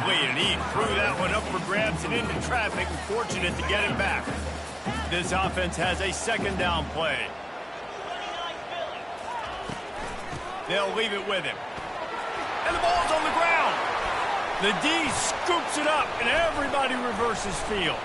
incomplete, and he threw that one up for grabs and into traffic, and fortunate to get it back. This offense has a second down play. They'll leave it with him. And the ball's on the ground. The D scoops it up, and everybody reverses field.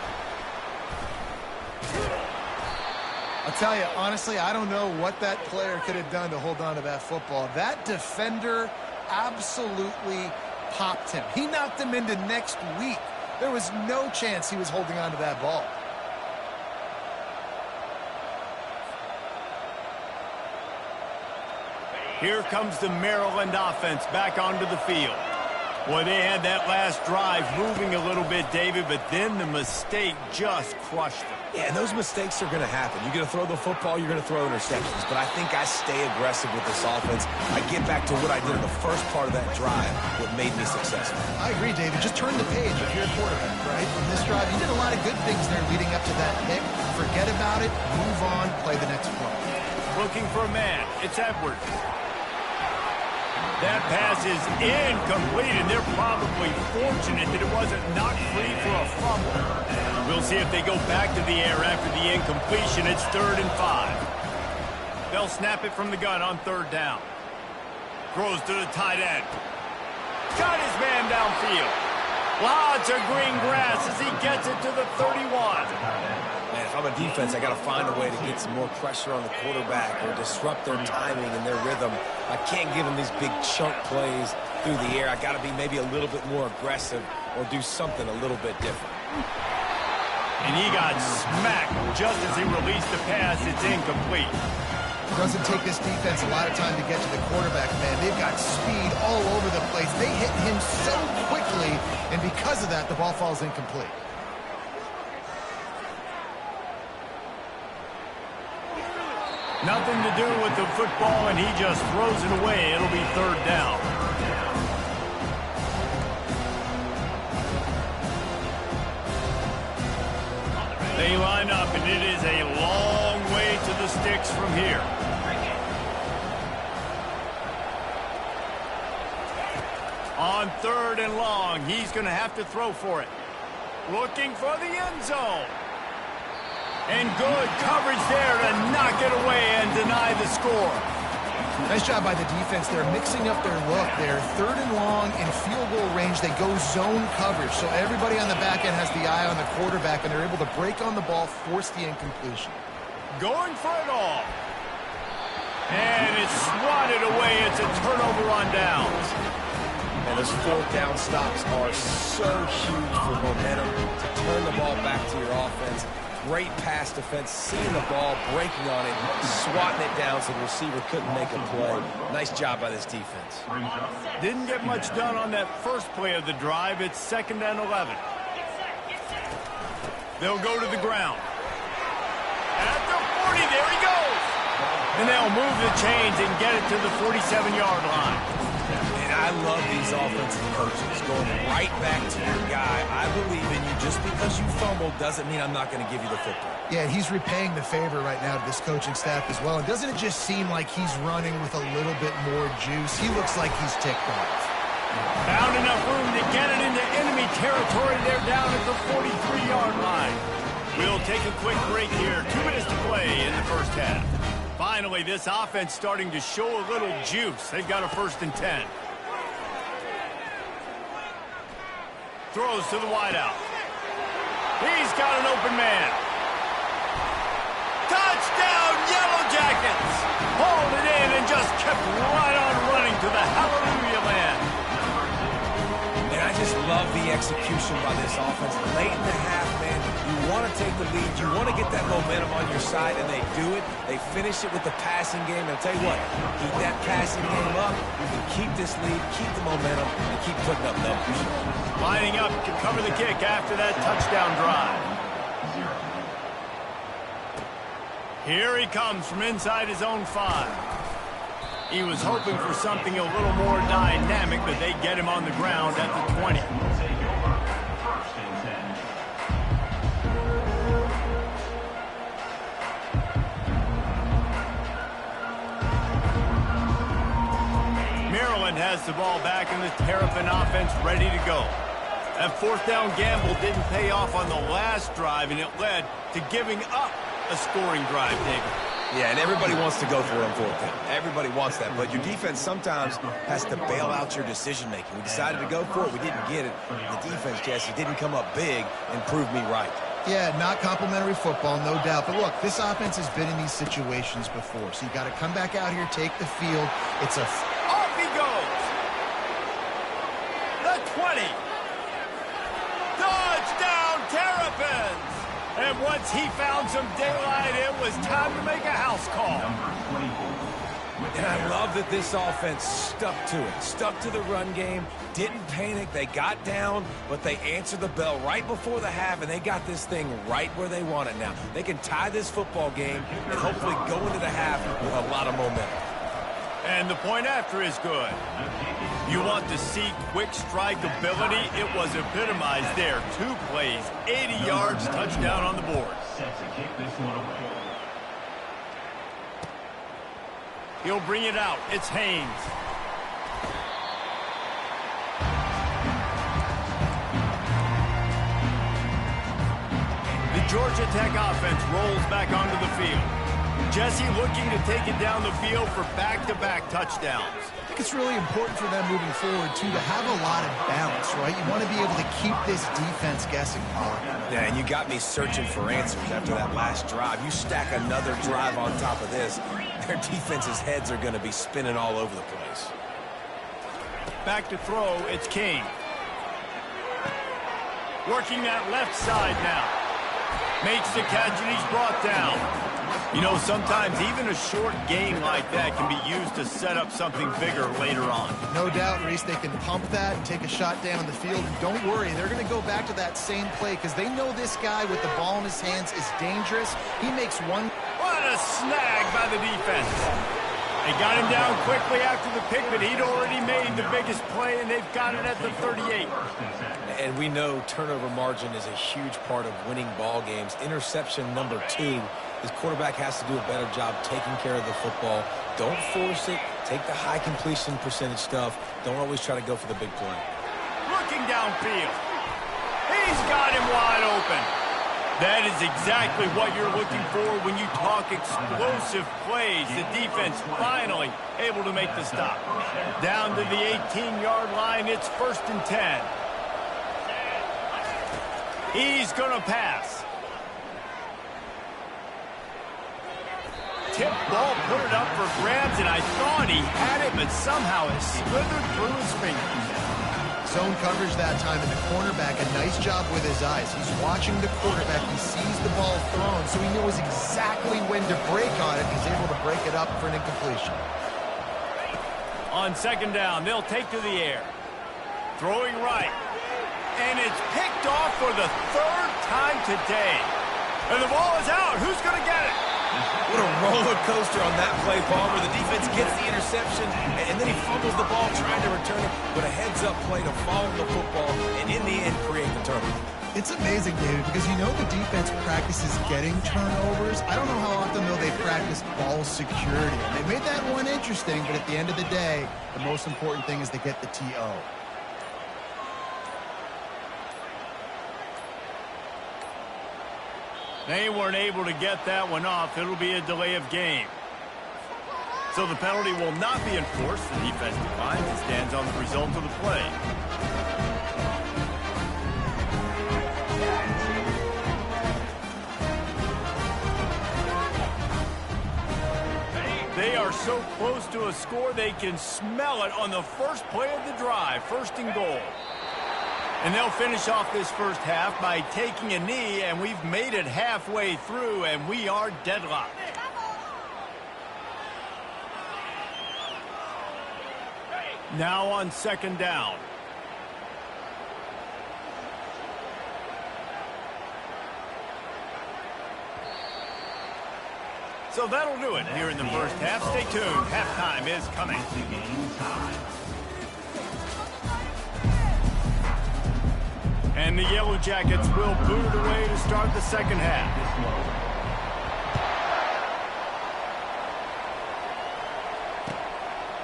I'll tell you, honestly, I don't know what that player could have done to hold on to that football. That defender absolutely popped him. He knocked him into next week. There was no chance he was holding on to that ball. Here comes the Maryland offense back onto the field. Boy, they had that last drive moving a little bit, David, but then the mistake just crushed them. Yeah, and those mistakes are going to happen. You're going to throw the football, you're going to throw interceptions. But I think I stay aggressive with this offense. I get back to what I did in the first part of that drive, what made me successful. I agree, David. Just turn the page if you're a quarterback, right? In this drive, you did a lot of good things there leading up to that pick. Forget about it, move on, play the next play. Looking for a man. It's Edwards. That pass is incomplete, and they're probably fortunate that it wasn't knocked free for a fumble. We'll see if they go back to the air after the incompletion. It's 3rd and 5. They'll snap it from the gun on 3rd down. Throws to the tight end. Got his man downfield. Lots of green grass as he gets it to the 31. Man, if I'm a defense, I got to find a way to get some more pressure on the quarterback or disrupt their timing and their rhythm. I can't give them these big chunk plays through the air. I got to be maybe a little bit more aggressive or do something a little bit different. And he got smacked just as he released the pass. It's incomplete. It doesn't take this defense a lot of time to get to the quarterback, man. They've got speed all over the place. They hit him so quickly, and because of that, the ball falls incomplete. Nothing to do with the football, and he just throws it away. It'll be 3rd down. They line up, and it is a long way to the sticks from here. On 3rd and long, he's going to have to throw for it. Looking for the end zone. And good coverage there to knock it away and deny the score. Nice job by the defense. They're mixing up their look. They're 3rd and long in field goal range. They go zone coverage. So everybody on the back end has the eye on the quarterback, and they're able to break on the ball, force the incompletion. Going for it all. And it's swatted away. It's a turnover on downs. And those 4th down stops are so huge for momentum to turn the ball back to your offense. Great pass defense, seeing the ball, breaking on it, swatting it down so the receiver couldn't make a play. Nice job by this defense. Didn't get much done on that first play of the drive. It's 2nd and 11. They'll go to the ground. At the 40, there he goes. And they'll move the chains and get it to the 47-yard line. And I love these offensive coaches going right back to your guy. I believe in you. Just because you fumbled doesn't mean I'm not going to give you the football. Yeah, he's repaying the favor right now to this coaching staff as well. And doesn't it just seem like he's running with a little bit more juice? He looks like he's ticked off. Found enough room to get it into enemy territory. They're down at the 43-yard line. We'll take a quick break here. 2 minutes to play in the first half. Finally, this offense starting to show a little juice. They've got a 1st and 10. Throws to the wideout. He's got an open man. Touchdown, Yellow Jackets! Hauled it in and just kept right on running to the hallelujah land. And I just love the execution by this offense. Late in the half, man, you want to take the lead. You want to get that momentum on your side, and they do it. They finish it with the passing game. And I'll tell you what, keep that passing game up. You can keep this lead, keep the momentum, and keep putting up numbers. Lining up to cover the kick after that touchdown drive. Here he comes from inside his own 5. He was hoping for something a little more dynamic, but they get him on the ground at the 20. Maryland has the ball back in the Terrapin offense ready to go. That fourth down gamble didn't pay off on the last drive, and it led to giving up a scoring drive, David. Yeah, and everybody wants to go for it on fourth down. Everybody wants that, but your defense sometimes has to bail out your decision-making. We decided to go for it. We didn't get it. The defense, Jesse, didn't come up big and prove me right. Yeah, not complimentary football, no doubt. But look, this offense has been in these situations before, so you got to come back out here, take the field. It's a... Off he goes! The 20! Touchdown, Terrapins! And once he found some daylight, it was time to make a house call. And I love that this offense stuck to it, stuck to the run game, didn't panic. They got down, but they answered the bell right before the half, and they got this thing right where they want it now. They can tie this football game and hopefully go into the half with a lot of momentum. And the point after is good. You want to see quick strike ability? It was epitomized there. 2 plays, 80 yards, touchdown on the board. He'll bring it out. It's Haynes. The Georgia Tech offense rolls back onto the field. Jesse looking to take it down the field for back-to-back touchdowns. I think it's really important for them moving forward, too, to have a lot of balance, right? You want to be able to keep this defense guessing, Paul. Yeah, and you got me searching for answers after that last drive. You stack another drive on top of this, their defense's heads are going to be spinning all over the place. Back to throw, it's King. Working that left side now. Makes the catch, and he's brought down. You know, sometimes even a short game like that can be used to set up something bigger later on. No doubt, Reese, they can pump that and take a shot down the field. And don't worry, they're going to go back to that same play because they know this guy with the ball in his hands is dangerous. He makes one. What a snag by the defense. They got him down quickly after the pick, but he'd already made the biggest play, and they've got it at the 38. And we know turnover margin is a huge part of winning ball games. Interception number 2. His quarterback has to do a better job taking care of the football. Don't force it. Take the high completion percentage stuff. Don't always try to go for the big play. Looking downfield. He's got him wide open. That is exactly what you're looking for when you talk explosive plays. The defense finally able to make the stop. Down to the 18-yard line, it's 1st and 10. He's going to pass. Tip ball, put it up for grabs, and I thought he had it, but somehow it slithered through his fingers. Zone coverage that time, and the cornerback, a nice job with his eyes. He's watching the quarterback. He sees the ball thrown, so he knows exactly when to break on it. He's able to break it up for an incompletion. On 2nd down, they'll take to the air. Throwing right. And it's picked off for the 3rd time today. And the ball is out. Who's going to get it? What a roller coaster on that play, Paul, where the defense gets the interception, and then he fumbles the ball trying to return it, but a heads-up play to follow the football, and in the end, create the turnover. It's amazing, David, because you know the defense practices getting turnovers. I don't know how often, though, they practice ball security. And they made that one interesting, but at the end of the day, the most important thing is to get the TO. They weren't able to get that one off. It'll be a delay of game. So the penalty will not be enforced. The defense declines and stands on the result of the play. They are so close to a score they can smell it on the first play of the drive. 1st and goal. And they'll finish off this first half by taking a knee, and we've made it halfway through, and we are deadlocked. Now on 2nd down. So that'll do it here in the first half. Stay tuned. Halftime is coming. And the Yellow Jackets will boot it away to start the second half.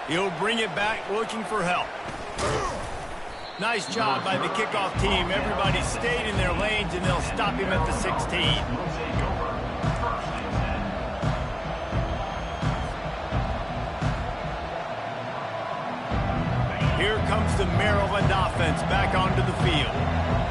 He'll bring it back looking for help. Nice job by the kickoff team. Everybody stayed in their lanes, and they'll stop him at the 16. Here comes the Maryland offense back onto the field.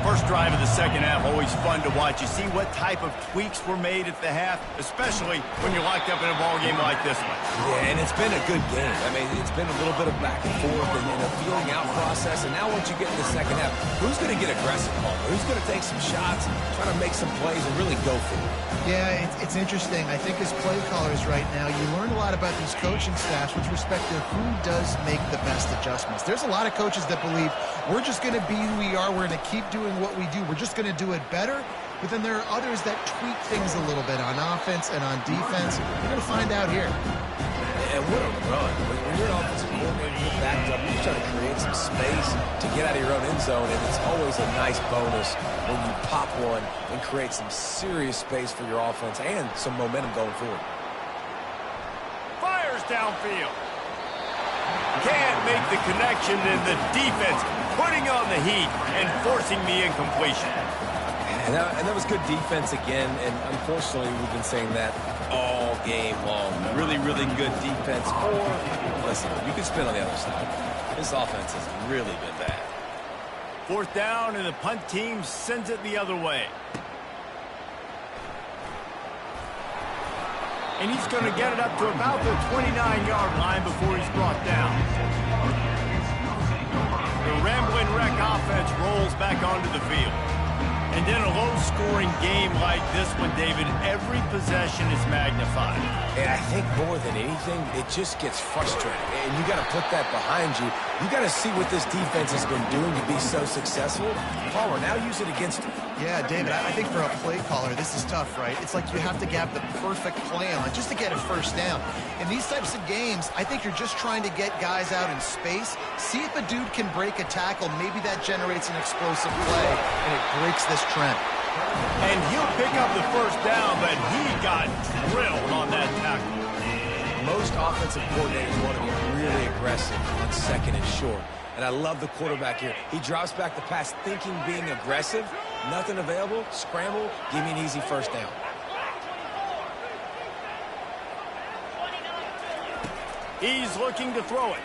First drive of the second half, always fun to watch. You see what type of tweaks were made at the half, especially when you're locked up in a ball game like this one. Yeah, and it's been a good game. I mean, it's been a little bit of back and forth and a feeling out process. And now once you get in the second half, who's going to get aggressive, Palmer? Who's going to take some shots, try to make some plays, and really go for it? Yeah, it's interesting. I think as play callers right now, you learn a lot about these coaching staffs with respect to who does make the best adjustments. There's a lot of coaches that believe we're just going to be who we are. We're going to keep doing what we do. We're just going to do it better. But then there are others that tweak things a little bit on offense and on defense. We're going to find out here. And what a run. When you're an offensive coordinator, you're backed up, you're trying to create some space to get out of your own end zone, and it's always a nice bonus when you pop one and create some serious space for your offense and some momentum going forward. Fires downfield. Can't make the connection, and the defense putting on the heat and forcing the incompletion. And that was good defense again, and unfortunately we've been saying that all game long. Really, really good defense. Or, listen, you can spin on the other side. This offense has really been bad. Fourth down, and the punt team sends it the other way. And he's going to get it up to about the 29-yard line before he's brought down. The Ramblin' Wreck offense rolls back onto the field. And in a low-scoring game like this one, David, every possession is magnified. And I think more than anything, it just gets frustrating. And you got to put that behind you. You got to see what this defense has been doing to be so successful. Palmer, now use it against him. Yeah, David, I think for a play caller, this is tough, right? It's like you have to have the perfect plan on just to get a first down. In these types of games, I think you're just trying to get guys out in space, see if a dude can break a tackle. Maybe that generates an explosive play, and it breaks this trend. And he'll pick up the first down, but he got drilled on that tackle. Most offensive coordinators want to be really aggressive on second and short. And I love the quarterback here. He drops back the pass thinking being aggressive. Nothing available. Scramble. Give me an easy first down. He's looking to throw it.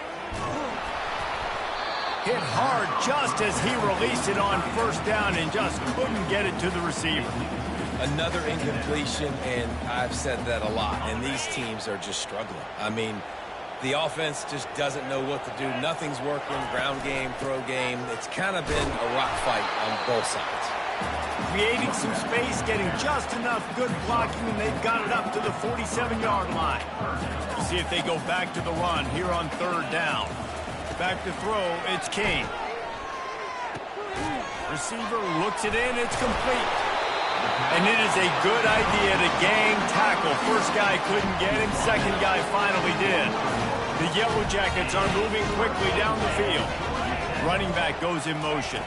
Hit hard just as he released it on first down and just couldn't get it to the receiver. Another incompletion, and I've said that a lot, and these teams are just struggling. I mean, the offense just doesn't know what to do. Nothing's working. Ground game, throw game. It's kind of been a rock fight on both sides. Creating some space, getting just enough good blocking, and they've got it up to the 47-yard line. We'll see if they go back to the run here on third down. Back to throw, it's King. Receiver looks it in, it's complete. And it is a good idea to gang tackle. First guy couldn't get him, second guy finally did. The Yellow Jackets are moving quickly down the field. Running back goes in motion.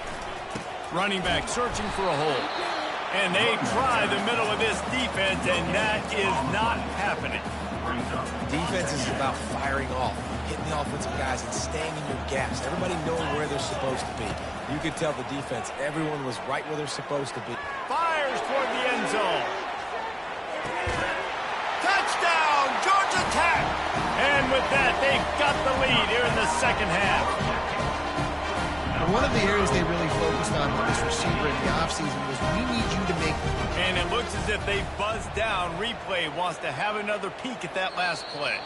Running back searching for a hole. And they try the middle of this defense, and that is not happening. Defense is about firing off, hitting the offensive guys and staying in your gaps. Everybody knowing where they're supposed to be. You could tell the defense, everyone was right where they're supposed to be. Fires toward the end zone. Touchdown, Georgia Tech! And with that, they've got the lead here in the second half. One of the areas they really focused on with this receiver in the offseason was we need you to make... And it looks as if they buzzed down. Replay wants to have another peek at that last play.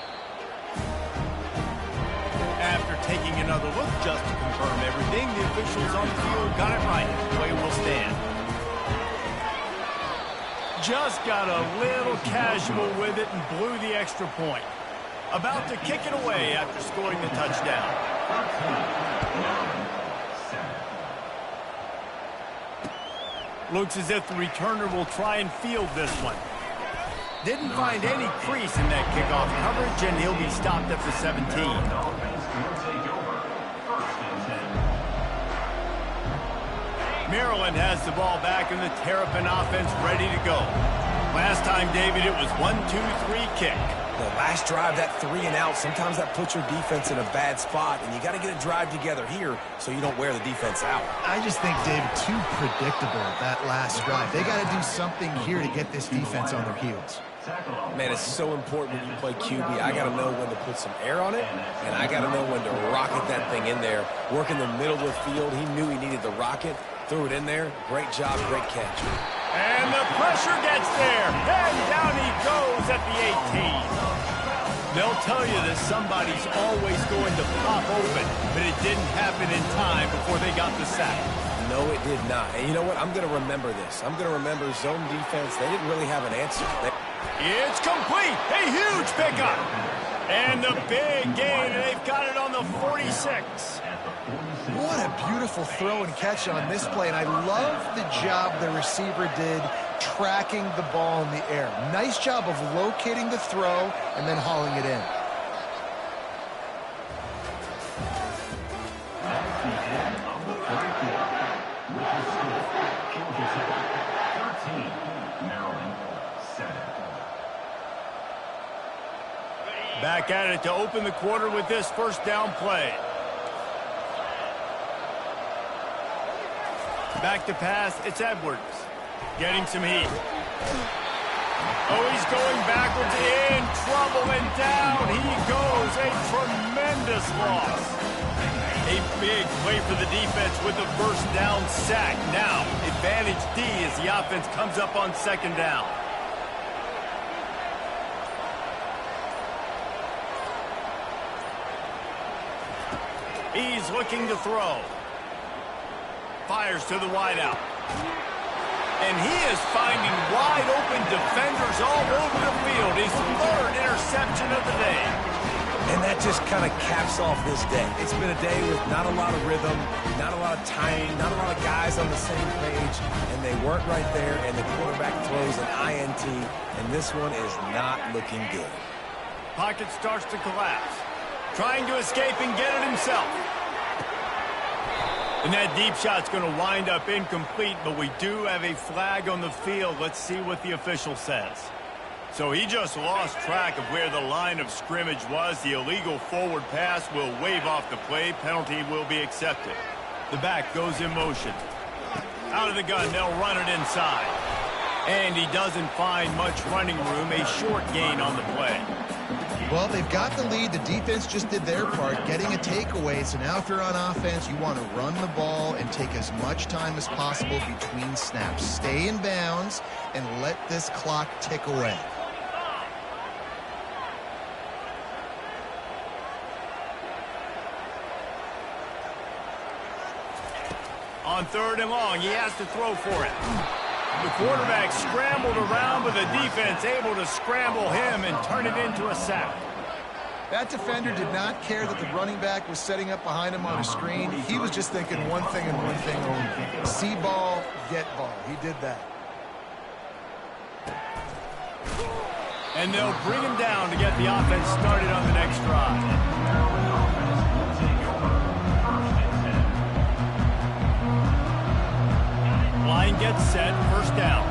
After taking another look just to confirm everything, the officials on the field got it right. Play will stand. Just got a little casual with it and blew the extra point. About to kick it away after scoring the touchdown. Looks as if the returner will try and field this one. Didn't find any crease in that kickoff coverage, and he'll be stopped at the 17. Maryland has the ball back, and the Terrapin offense ready to go. Last time, David, it was 1-2-3 kick. The last drive, that 3 and out, sometimes that puts your defense in a bad spot, and you got to get a drive together here so you don't wear the defense out. I just think, David, too predictable, that last drive. They got to do something here to get this defense on their heels. Man, it's so important when you play QB. I got to know when to put some air on it, and I got to know when to rocket that thing in there. Work in the middle of the field. He knew he needed the rocket. Threw it in there. Great job, great catch. And the pressure gets there. And down he goes at the 18. They'll tell you that somebody's always going to pop open, but it didn't happen in time before they got the sack. No, it did not. And you know what? I'm going to remember this. I'm going to remember zone defense. They didn't really have an answer. It's complete. A huge pickup. And the big gain, and they've got it on the 46. What a beautiful throw and catch on this play, and I love the job the receiver did tracking the ball in the air. Nice job of locating the throw and then hauling it in. Back at it to open the quarter with this first down play. Back to pass, it's Edwards. Getting some heat. Oh, he's going backwards, in trouble, and down he goes. A tremendous loss. A big play for the defense with the first down sack. Now, advantage D as the offense comes up on second down. He's looking to throw. Fires to the wideout. And he is finding wide-open defenders all over the field. His third interception of the day. And that just kind of caps off this day. It's been a day with not a lot of rhythm, not a lot of timing, not a lot of guys on the same page, and they weren't right there, and the quarterback throws an INT, and this one is not looking good. Pocket starts to collapse. Trying to escape and get it himself. And that deep shot's going to wind up incomplete, but we do have a flag on the field. Let's see what the official says. So he just lost track of where the line of scrimmage was. The illegal forward pass will wave off the play. Penalty will be accepted. The back goes in motion. Out of the gun, they'll run it inside. And he doesn't find much running room. A short gain on the play. Well, they've got the lead. The defense just did their part, getting a takeaway. So now if they're on offense, you want to run the ball and take as much time as possible between snaps. Stay in bounds and let this clock tick away. On third and long, he has to throw for it. The quarterback scrambled around, but the defense able to scramble him and turn it into a sack. That defender did not care that the running back was setting up behind him on a screen. He was just thinking one thing and one thing only. See ball, get ball. He did that. And they'll bring him down to get the offense started on the next drive. Line gets set, first down.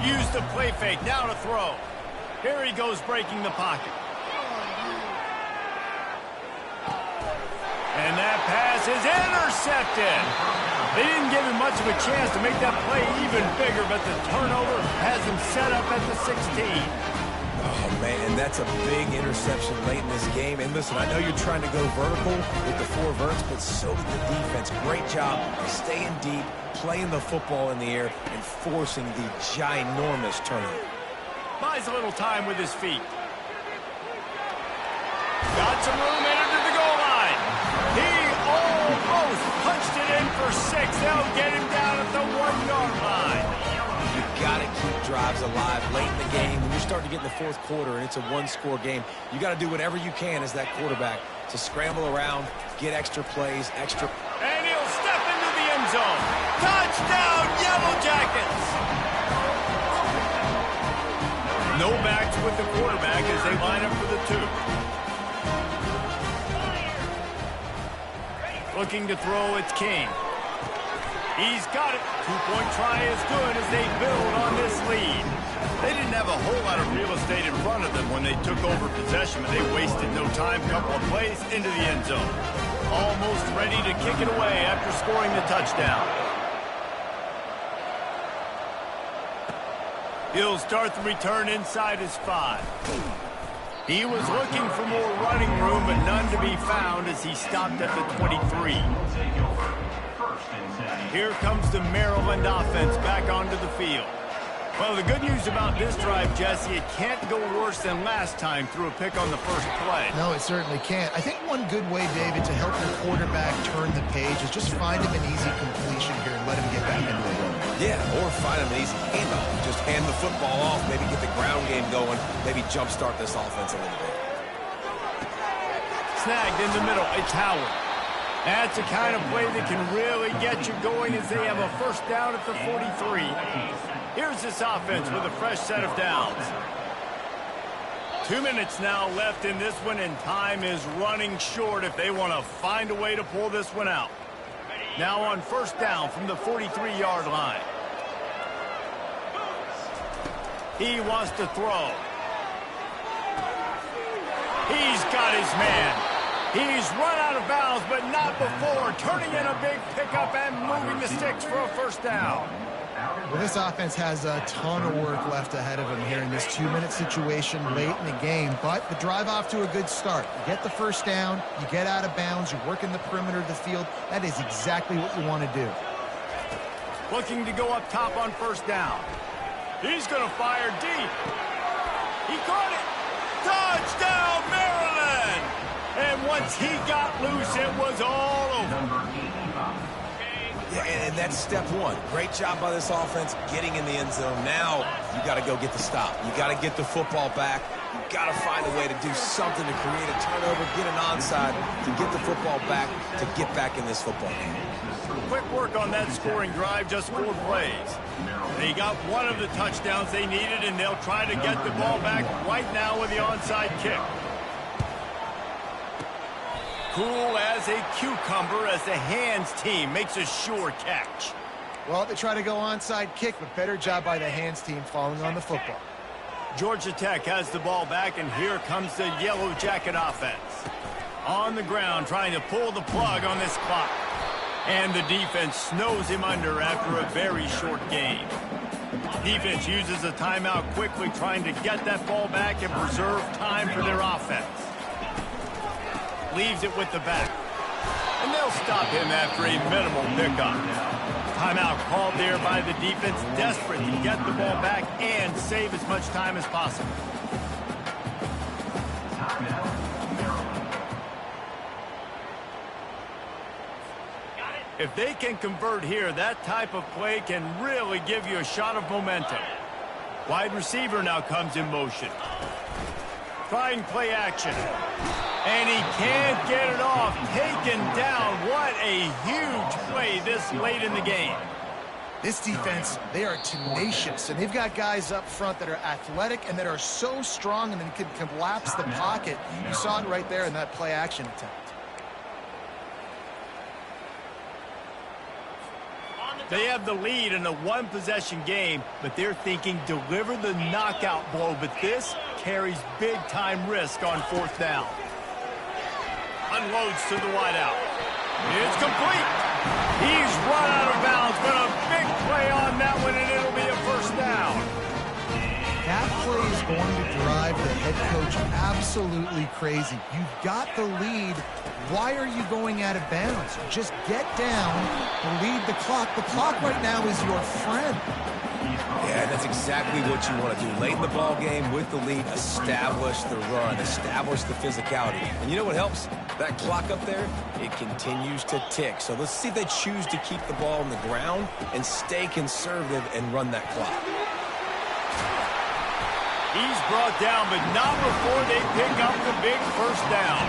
Use the play fake, now to throw. Here he goes breaking the pocket. And that pass is intercepted. They didn't give him much of a chance to make that play even bigger, but the turnover has him set up at the 16. Oh, man, and that's a big interception late in this game. And listen, I know you're trying to go vertical with the 4 verts, but so did the defense. Great job staying deep, playing the football in the air, and forcing the ginormous turnover. Buys a little time with his feet. Got some room, entered to the goal line. He almost punched it in for 6. They'll get him down at the 1-yard line. You got to keep drives alive late in the game. When you start to get in the fourth quarter and it's a 1-score game, you got to do whatever you can as that quarterback to scramble around, get extra plays, extra. And he'll step into the end zone. Touchdown, Yellow Jackets! No backs with the quarterback as they line up for the 2. Looking to throw, it's King. He's got it. Two-point try is good as they build on this lead. They didn't have a whole lot of real estate in front of them when they took over possession, but they wasted no time. Couple of plays into the end zone. Almost ready to kick it away after scoring the touchdown. He'll start the return inside his 5. He was looking for more running room, but none to be found as he stopped at the 23. Here comes the Maryland offense back onto the field. Well, the good news about this drive, Jesse, it can't go worse than last time through a pick on the first play. No, it certainly can't. I think one good way, David, to help your quarterback turn the page is just find him an easy completion here and let him get back into the run. Yeah, or find him an easy handoff. Just hand the football off, maybe get the ground game going, maybe jumpstart this offense a little bit. Snagged in the middle, it's Howard. That's the kind of play that can really get you going as they have a first down at the 43. Here's this offense with a fresh set of downs. 2 minutes now left in this one, and time is running short if they want to find a way to pull this one out. Now on first down from the 43-yard line. He wants to throw. He's got his man. He's run out of bounds, but not before turning in a big pickup and moving the sticks for a first down. Well, this offense has a ton of work left ahead of them here in this 2-minute situation late in the game, but the drive off to a good start. You get the first down, you get out of bounds, you work in the perimeter of the field. That is exactly what you want to do. Looking to go up top on first down. He's going to fire deep. He caught it. Touchdown, Maryland! And once he got loose, it was all over. Yeah, and that's step one. Great job by this offense getting in the end zone. Now you got to go get the stop. You got to get the football back. You got to find a way to do something to create a turnover, get an onside, to get the football back, to get back in this football game. Quick work on that scoring drive, just 4 plays. They got one of the touchdowns they needed, and they'll try to get the ball back right now with the onside kick. Cool as a cucumber as the hands team makes a sure catch. Well, they try to go onside kick, but better job by the hands team falling on the football. Georgia Tech has the ball back, and here comes the Yellow Jacket offense. On the ground, trying to pull the plug on this clock. And the defense snows him under after a very short game. Defense uses a timeout quickly, trying to get that ball back and preserve time for their offense. Leaves it with the back. And they'll stop him after a minimal pickup. Timeout called there by the defense, desperate to get the ball back and save as much time as possible. If they can convert here, that type of play can really give you a shot of momentum. Wide receiver now comes in motion. Trying play action. And he can't get it off. Taken down. What a huge play this late in the game. This defense, they are tenacious, and they've got guys up front that are athletic and that are so strong and then can collapse the pocket. You saw it right there in that play action attempt. They have the lead in a one-possession game, but they're thinking deliver the knockout blow, but this carries big-time risk on fourth down. Unloads to the wideout. It's complete. He's run out of bounds, but a big play on that one, and it'll be a first down. That play is going to drive the head coach absolutely crazy. You've got the lead. Why are you going out of bounds? Just get down, lead the clock. The clock right now is your friend. Yeah, that's exactly what you want to do. Late in the ball game with the lead, establish the run, establish the physicality. And you know what helps? That clock up there, it continues to tick. So let's see if they choose to keep the ball on the ground and stay conservative and run that clock. He's brought down, but not before they pick up the big first down.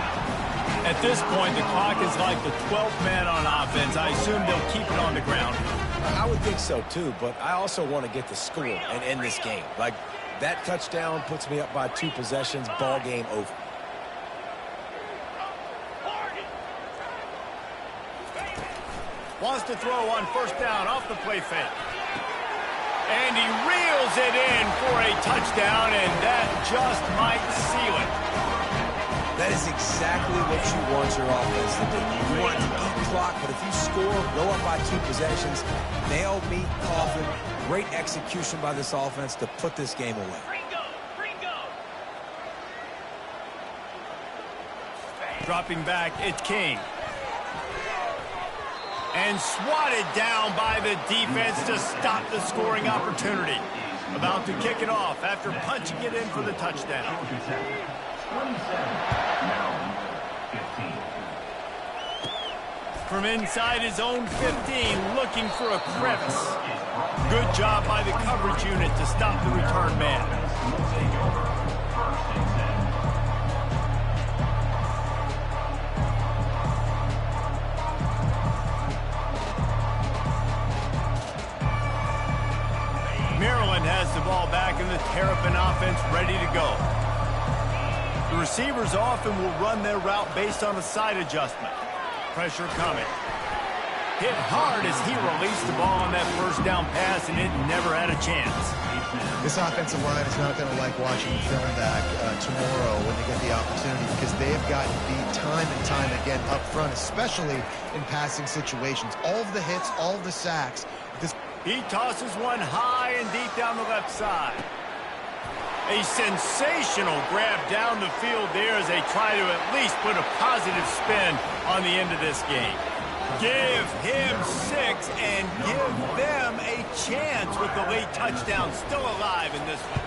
At this point, the clock is like the 12th man on offense. I assume they'll keep it on the ground. I would think so, too, but I also want to get the score and end this game. Like, that touchdown puts me up by 2 possessions, ball game over. Wants to throw on first down off the play fake. And he reels it in for a touchdown, and that just might seal it. That is exactly what you want your offense to do. You want it to eat clock, but if you score, go up by 2 possessions, nail, meet, coffin, great execution by this offense to put this game away. Dropping back, it's King. And swatted down by the defense to stop the scoring opportunity. About to kick it off after punching it in for the touchdown. From inside his own 15, looking for a crevice. Good job by the coverage unit to stop the return man. Maryland has the ball back in the Terrapin offense ready to go. The receivers often will run their route based on a side adjustment. Pressure coming. Hit hard as he released the ball on that first down pass, and it never had a chance. This offensive line is not going to like watching film back tomorrow when they get the opportunity, because they have gotten beat time and time again up front, especially in passing situations. All of the hits, all of the sacks. He tosses one high and deep down the left side. A sensational grab down the field there as they try to at least put a positive spin on the end of this game. Give him 6 and give them a chance with the late touchdown still alive in this one.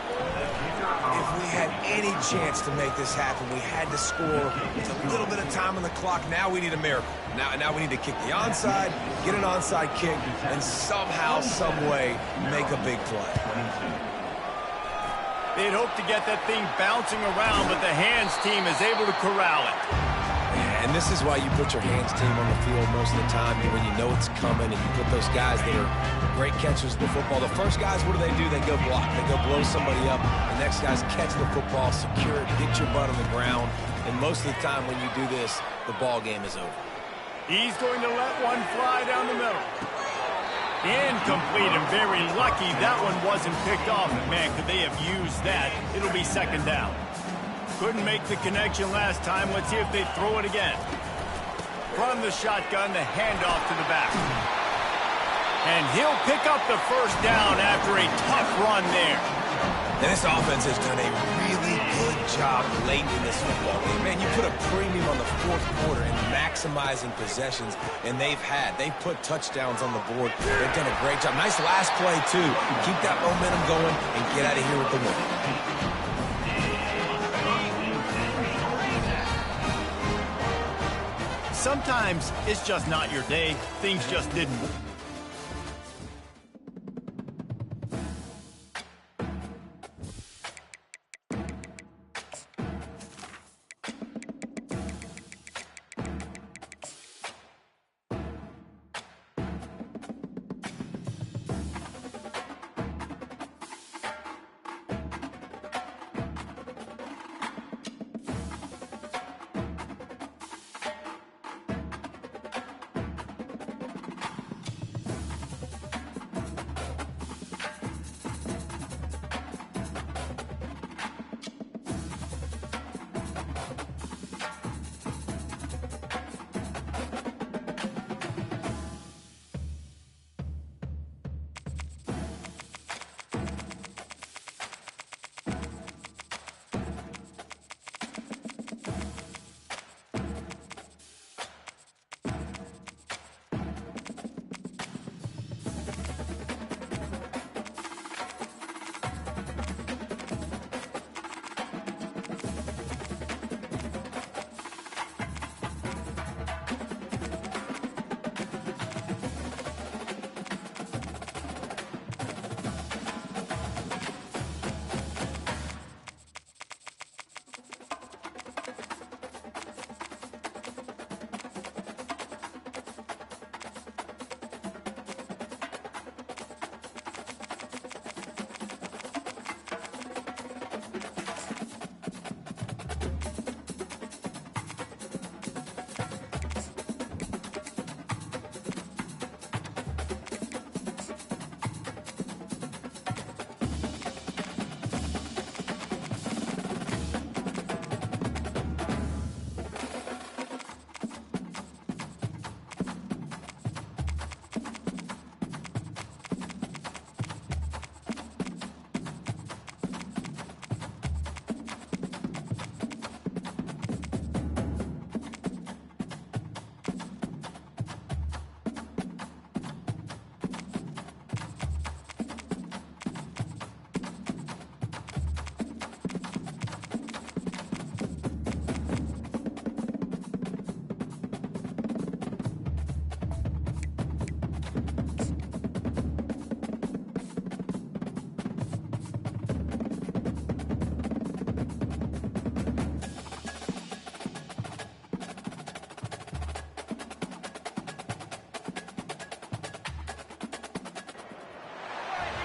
If we had any chance to make this happen, we had to score. It's a little bit of time on the clock. Now we need a miracle. Now we need to kick the onside, get an onside kick, and somehow, some way, make a big play. They'd hope to get that thing bouncing around, but the hands team is able to corral it. And this is why you put your hands team on the field most of the time, when you know it's coming, and you put those guys that are great catchers of the football. The first guys, what do? They go block. They go blow somebody up. The next guys catch the football, secure it, get your butt on the ground. And most of the time when you do this, the ball game is over. He's going to let one fly down the middle. Incomplete, and very lucky that one wasn't picked off. And man, could they have used that? It'll be second down. Couldn't make the connection last time. Let's see if they throw it again. From the shotgun, the handoff to the back. And he'll pick up the first down after a tough run there. And this offense has done a really good job late in this football game. Man, you put a premium on the fourth quarter and maximizing possessions, and they've put touchdowns on the board. They've done a great job. Nice last play, too. Keep that momentum going and get out of here with the win. Sometimes it's just not your day. Things just didn't.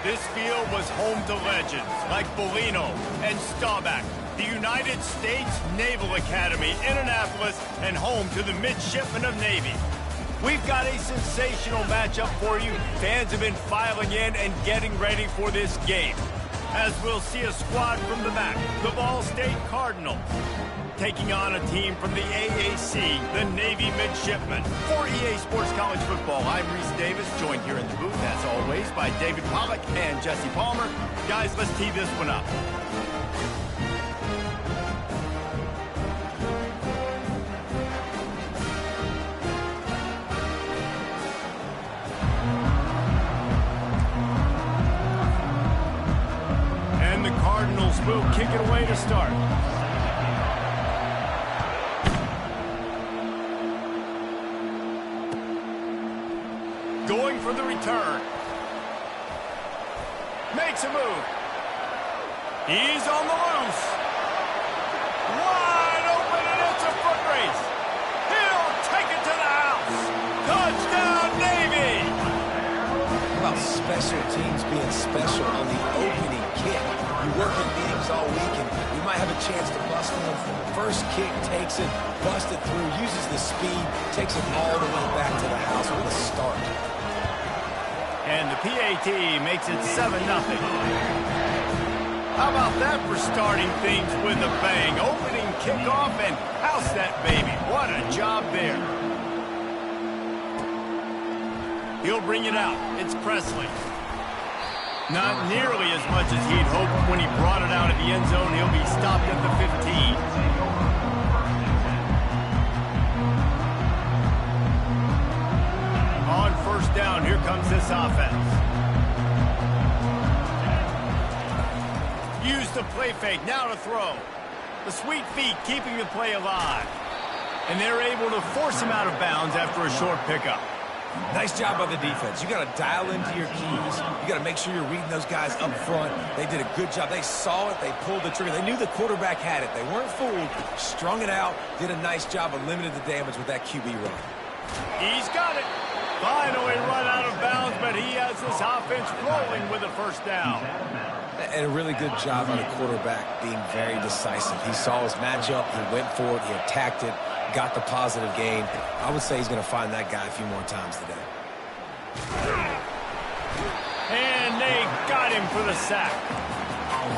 This field was home to legends like Bellino and Staubach, the United States Naval Academy in Annapolis, and home to the Midshipmen of Navy. We've got a sensational matchup for you. Fans have been filing in and getting ready for this game, as we'll see a squad from the MAC, the Ball State Cardinals, taking on a team from the AAC, the Navy Midshipmen. For EA Sports College Football, I'm Reese Davis, joined here in the booth, as always, by David Pollack and Jesse Palmer. Guys, let's tee this one up. And the Cardinals will kick it away to start. Going for the return. Makes a move. He's on the loose. Wide open, and it's a foot race. He'll take it to the house. Touchdown, Navy! How about special teams being special on the opening kick? You work in meetings all week, and you might have a chance to bust one. First kick takes it, busts it through, uses the speed, takes it all the way back to the house with a start. And the PAT makes it 7-0. How about that for starting things with a bang? Opening kickoff and house that baby. What a job there. He'll bring it out. It's Presley. Not nearly as much as he'd hoped when he brought it out of the end zone. He'll be stopped at the 15. On first down, here comes this offense. Use the play fake, now to throw. The sweet feet keeping the play alive. And they're able to force him out of bounds after a short pickup. Nice job by the defense. You got to dial into your keys. You got to make sure you're reading those guys up front. They did a good job. They saw it. They pulled the trigger. They knew the quarterback had it. They weren't fooled. Strung it out. Did a nice job of limiting the damage with that QB run. He's got it. Finally run out of bounds, but he has this offense rolling with a first down. And a really good job by the quarterback being very decisive. He saw his matchup. He went for it. He attacked it. Got the positive gain. I would say he's going to find that guy a few more times today. And they got him for the sack.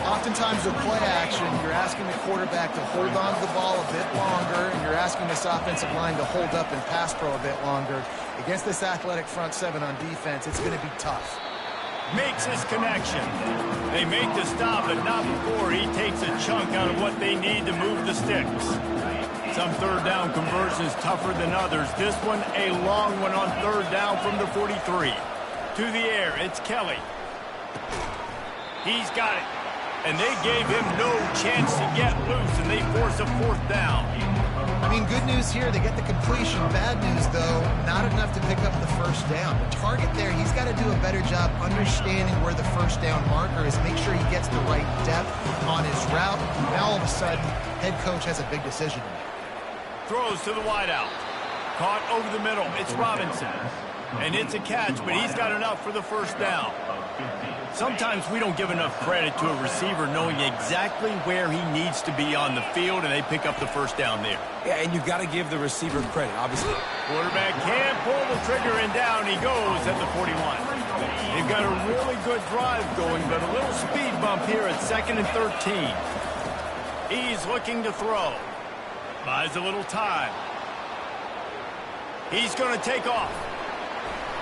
Oftentimes with play action, you're asking the quarterback to hold on to the ball a bit longer, and you're asking this offensive line to hold up and pass pro a bit longer. Against this athletic front seven on defense, it's going to be tough. Makes his connection. They make the stop, but not before he takes a chunk out of what they need to move the sticks. Some third down conversions tougher than others. This one, a long one on third down from the 43. To the air, it's Kelly. He's got it. And they gave him no chance to get loose, and they force a fourth down. I mean, good news here, they get the completion. Bad news, though, not enough to pick up the first down. The target there, he's got to do a better job understanding where the first down marker is, make sure he gets the right depth on his route. Now, all of a sudden, head coach has a big decision to make. Throws to the wideout. Caught over the middle. It's Robinson. And it's a catch, but he's got enough for the first down. Sometimes we don't give enough credit to a receiver knowing exactly where he needs to be on the field, and they pick up the first down there. Yeah, and you've got to give the receiver credit, obviously. Quarterback can't pull the trigger, and down he goes at the 41. They've got a really good drive going, but a little speed bump here at 2nd and 13. He's looking to throw. Buys a little time. He's going to take off.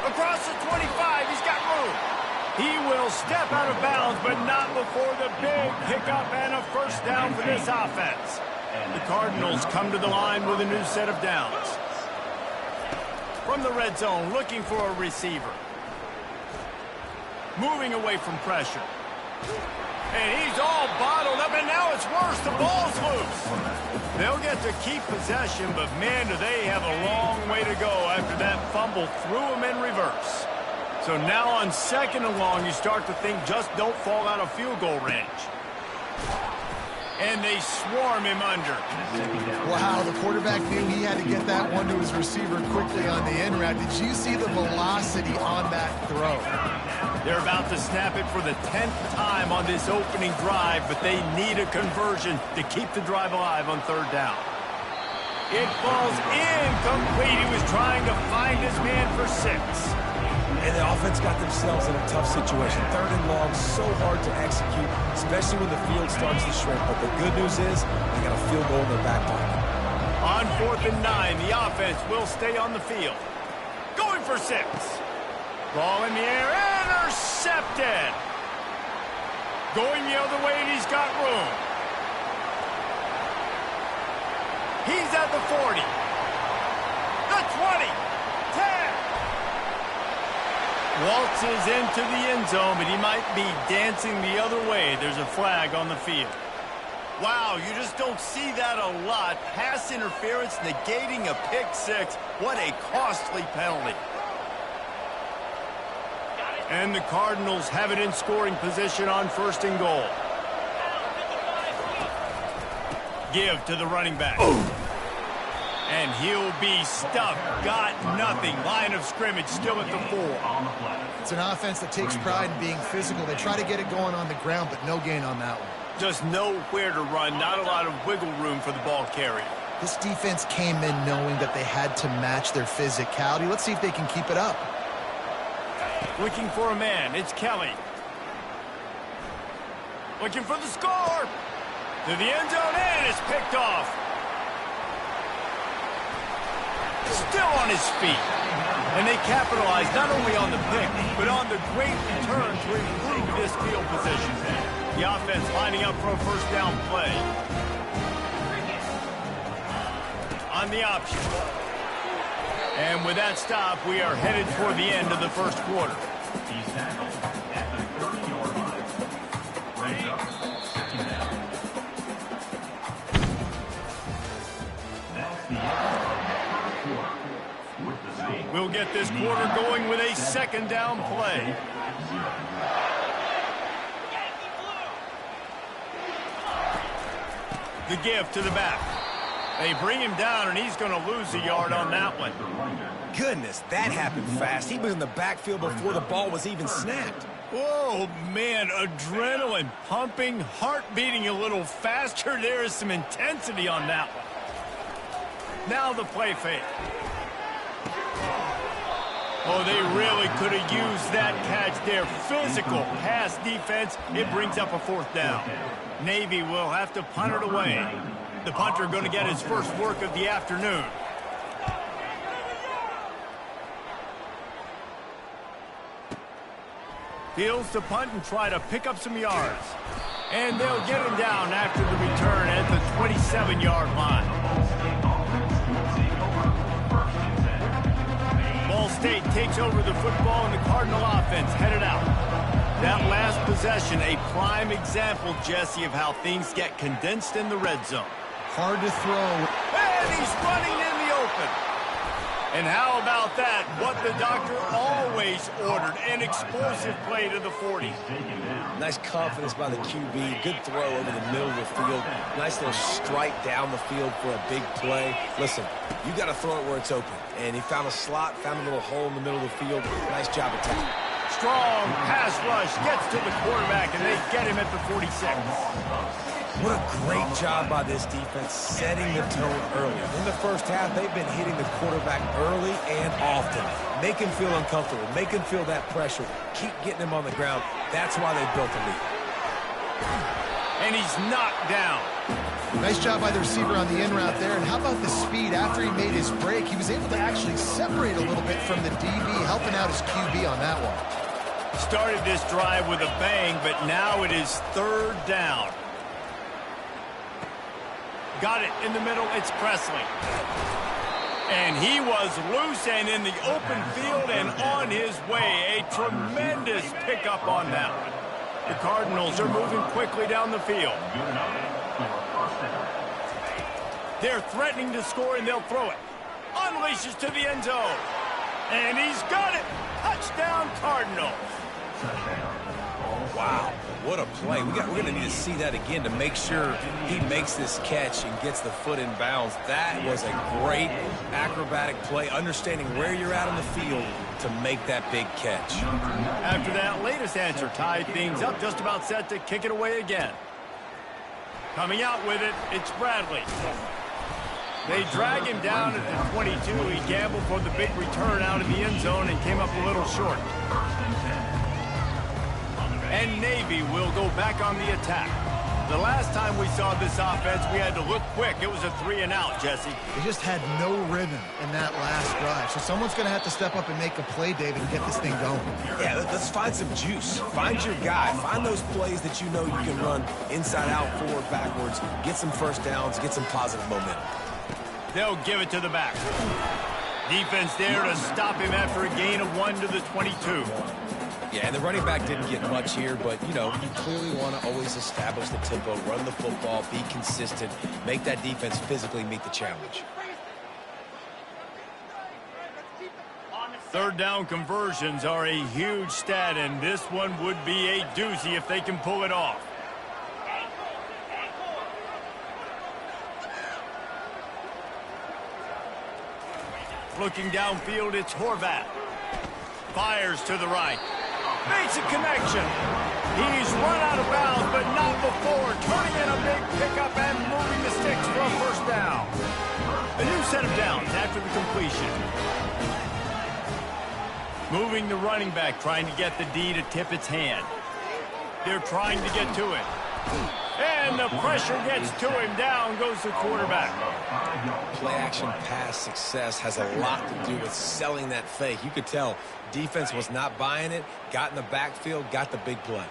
Across the 25, he's got room. He will step out of bounds, but not before the big pickup and a first down for this offense. The Cardinals come to the line with a new set of downs. From the red zone, looking for a receiver. Moving away from pressure. And he's all bottled up, and now it's worse. The ball's loose. They'll get to keep possession, but man, do they have a long way to go after that fumble threw them in reverse. So now on 2nd and long, you start to think just don't fall out of field goal range. And they swarm him under. Wow, the quarterback knew he had to get that one to his receiver quickly on the in route. Did you see the velocity on that throw? They're about to snap it for the 10th time on this opening drive, but they need a conversion to keep the drive alive on third down. It falls incomplete. He was trying to find his man for 6. And the offense got themselves in a tough situation. Third and long, so hard to execute, especially when the field starts to shrink. But the good news is they got a field goal in their back pocket. On 4th and 9, the offense will stay on the field. Going for 6. Ball in the air, intercepted. Going the other way, and he's got room. He's at the 40. The 20. 10. Waltzes into the end zone, but he might be dancing the other way. There's a flag on the field. Wow, you just don't see that a lot. Pass interference negating a pick 6. What a costly penalty. And the Cardinals have it in scoring position on 1st and goal. Give to the running back. And he'll be stuffed. Got nothing. Line of scrimmage still at the 4. It's an offense that takes pride in being physical. They try to get it going on the ground, but no gain on that one. Just nowhere to run. Not a lot of wiggle room for the ball carrier. This defense came in knowing that they had to match their physicality. Let's see if they can keep it up. Looking for a man. It's Kelly. Looking for the score. To the end zone, and it's picked off. Still on his feet. And they capitalize not only on the pick, but on the great return to improve this field position. The offense lining up for a first down play. On the option. And with that stop, we are headed for the end of the first quarter. We'll get this quarter going with a second down play. The give to the back. They bring him down, and he's going to lose a yard on that one. Goodness, that happened fast. He was in the backfield before the ball was even snapped. Oh, man, adrenaline pumping, heart beating a little faster. There is some intensity on that one. Now the play fake. Oh, they really could have used that catch there. Physical pass defense. It brings up a 4th down. Navy will have to punt it away. The punter going to get his first work of the afternoon. Fields to punt and try to pick up some yards. And they'll get him down after the return at the 27-yard line. Ball State takes over the football, and the Cardinal offense headed out. That last possession, a prime example, Jesse, of how things get condensed in the red zone. Hard to throw. And he's running in the open. And how about that? What the doctor always ordered, an explosive play to the 40. Nice confidence by the QB. Good throw over the middle of the field. Nice little strike down the field for a big play. Listen, you got to throw it where it's open. And he found a slot, found a little hole in the middle of the field. Nice job attacking. Strong pass rush gets to the quarterback, and they get him at the 46. What a great job by this defense setting the tone early. In the first half, they've been hitting the quarterback early and often. Make him feel uncomfortable. Make him feel that pressure. Keep getting him on the ground. That's why they built the lead. And he's knocked down. Nice job by the receiver on the in route there. And how about the speed? After he made his break, he was able to actually separate a little bit from the DB, helping out his QB on that one. Started this drive with a bang, but now it is 3rd down. Got it in the middle. It's Presley. And he was loose and in the open field and on his way. A tremendous pickup on that one. The Cardinals are moving quickly down the field. They're threatening to score, and they'll throw it. Unleashes to the end zone. And he's got it. Touchdown, Cardinals. Wow, what a play. We're going to need to see that again to make sure he makes this catch and gets the foot in bounds. That was a great acrobatic play, understanding where you're at on the field to make that big catch. After that latest answer tied things up, just about set to kick it away again. Coming out with it, it's Bradley. They drag him down at the 22. He gambled for the big return out of the end zone and came up a little short. And Navy will go back on the attack. The last time we saw this offense, we had to look quick. It was a 3-and-out, Jesse. They just had no rhythm in that last drive. So someone's going to have to step up and make a play, David, and get this thing going. Yeah, let's find some juice. Find your guy. Find those plays that you know you can run inside out, forward, backwards. Get some first downs. Get some positive momentum. They'll give it to the back. Defense there to stop him after a gain of 1 to the 22. Yeah, and the running back didn't get much here, but, you know, you clearly want to always establish the tempo, run the football, be consistent, make that defense physically meet the challenge. Third down conversions are a huge stat, and this one would be a doozy if they can pull it off. Looking downfield, it's Horvath. Fires to the right. Makes a connection. He's run out of bounds, but not before. Turning in a big pickup and moving the sticks for a first down. A new set of downs after the completion. Moving the running back, trying to get the D to tip its hand. They're trying to get to it. And the pressure gets to him. Down goes the quarterback. Play-action pass success has a lot to do with selling that fake. You could tell defense was not buying it, got in the backfield, got the big play.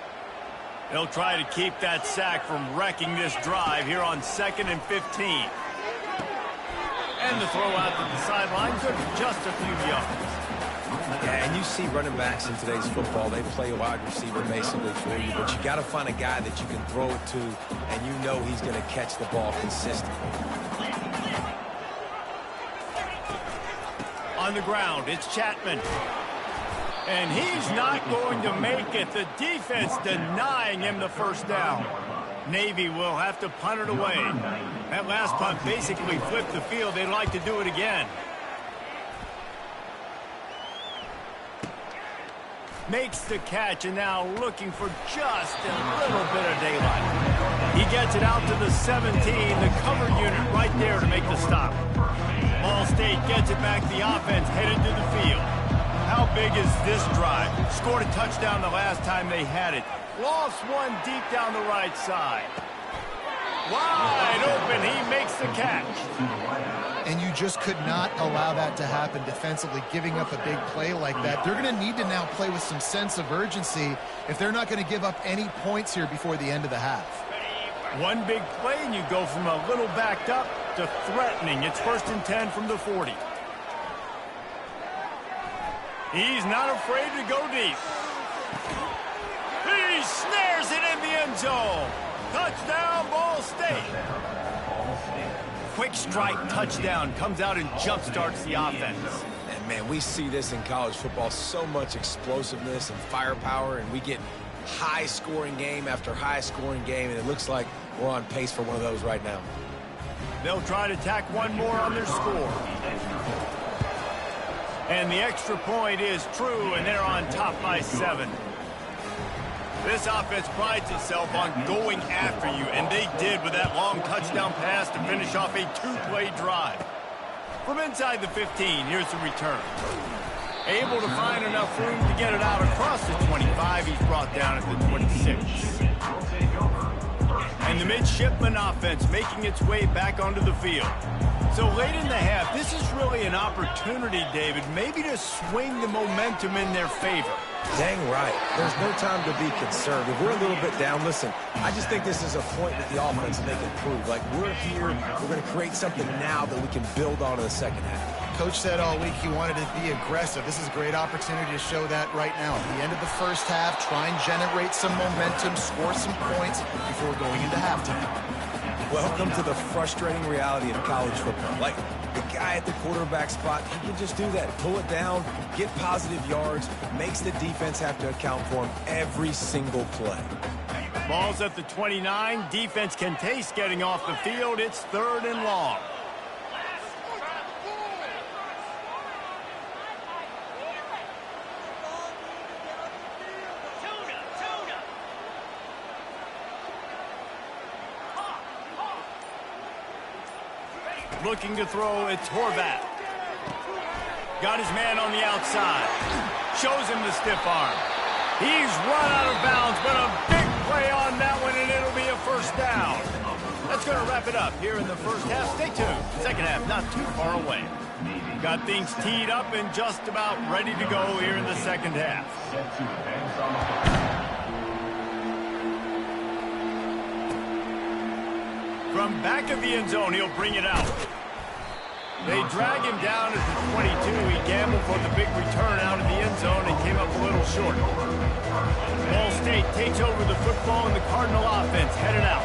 They'll try to keep that sack from wrecking this drive here on 2nd and 15. And the throw out to the sideline, good for just a few yards. Yeah, and you see running backs in today's football, they play wide receiver basically for you, but you got to find a guy that you can throw it to, and you know he's going to catch the ball consistently. On the ground, it's Chapman. And he's not going to make it. The defense denying him the first down. Navy will have to punt it away. That last punt basically flipped the field. They'd like to do it again. Makes the catch, and now looking for just a little bit of daylight. He gets it out to the 17, the cover unit right there to make the stop. Ball State gets it back, the offense headed to the field. How big is this drive? Scored a touchdown the last time they had it. Lost one deep down the right side. Wide open, he makes the catch. And you just could not allow that to happen defensively, giving up a big play like that. They're going to need to now play with some sense of urgency if they're not going to give up any points here before the end of the half. One big play, and you go from a little backed up to threatening. It's 1st and 10 from the 40. He's not afraid to go deep. He snares it in the end zone. Touchdown, Ball State. Quick strike touchdown comes out and jump starts the offense. And man, we see this in college football, so much explosiveness and firepower, and we get high scoring game after high scoring game, and it looks like we're on pace for one of those right now. They'll try to tack one more on their score. And the extra point is true, and they're on top by 7. This offense prides itself on going after you, and they did with that long touchdown pass to finish off a 2-play drive. From inside the 15, here's the return. Able to find enough room to get it out across the 25. He's brought down at the 26. And the midshipman offense making its way back onto the field. So late in the half, this is really an opportunity, David, maybe to swing the momentum in their favor. Dang right. There's no time to be concerned. If we're a little bit down, listen, I just think this is a point with the offense that they can prove. Like, we're here, we're going to create something now that we can build on in the second half. Coach said all week he wanted to be aggressive. This is a great opportunity to show that right now. At the end of the first half, try and generate some momentum, score some points before going into halftime. Welcome to the frustrating reality of college football. Like, the guy at the quarterback spot, he can just do that. Pull it down, get positive yards, makes the defense have to account for him every single play. Ball's at the 29. Defense can taste getting off the field. It's 3rd and long. Looking to throw, it's Horvath. Got his man on the outside. Shows him the stiff arm. He's run out of bounds, but a big play on that one, and it'll be a first down. That's going to wrap it up here in the first half. Stay tuned. Second half not too far away. Got things teed up and just about ready to go here in the second half. From back of the end zone, he'll bring it out. They drag him down at the 22. He gambled for the big return out of the end zone and came up a little short. Ball State takes over the football, and the Cardinal offense headed out.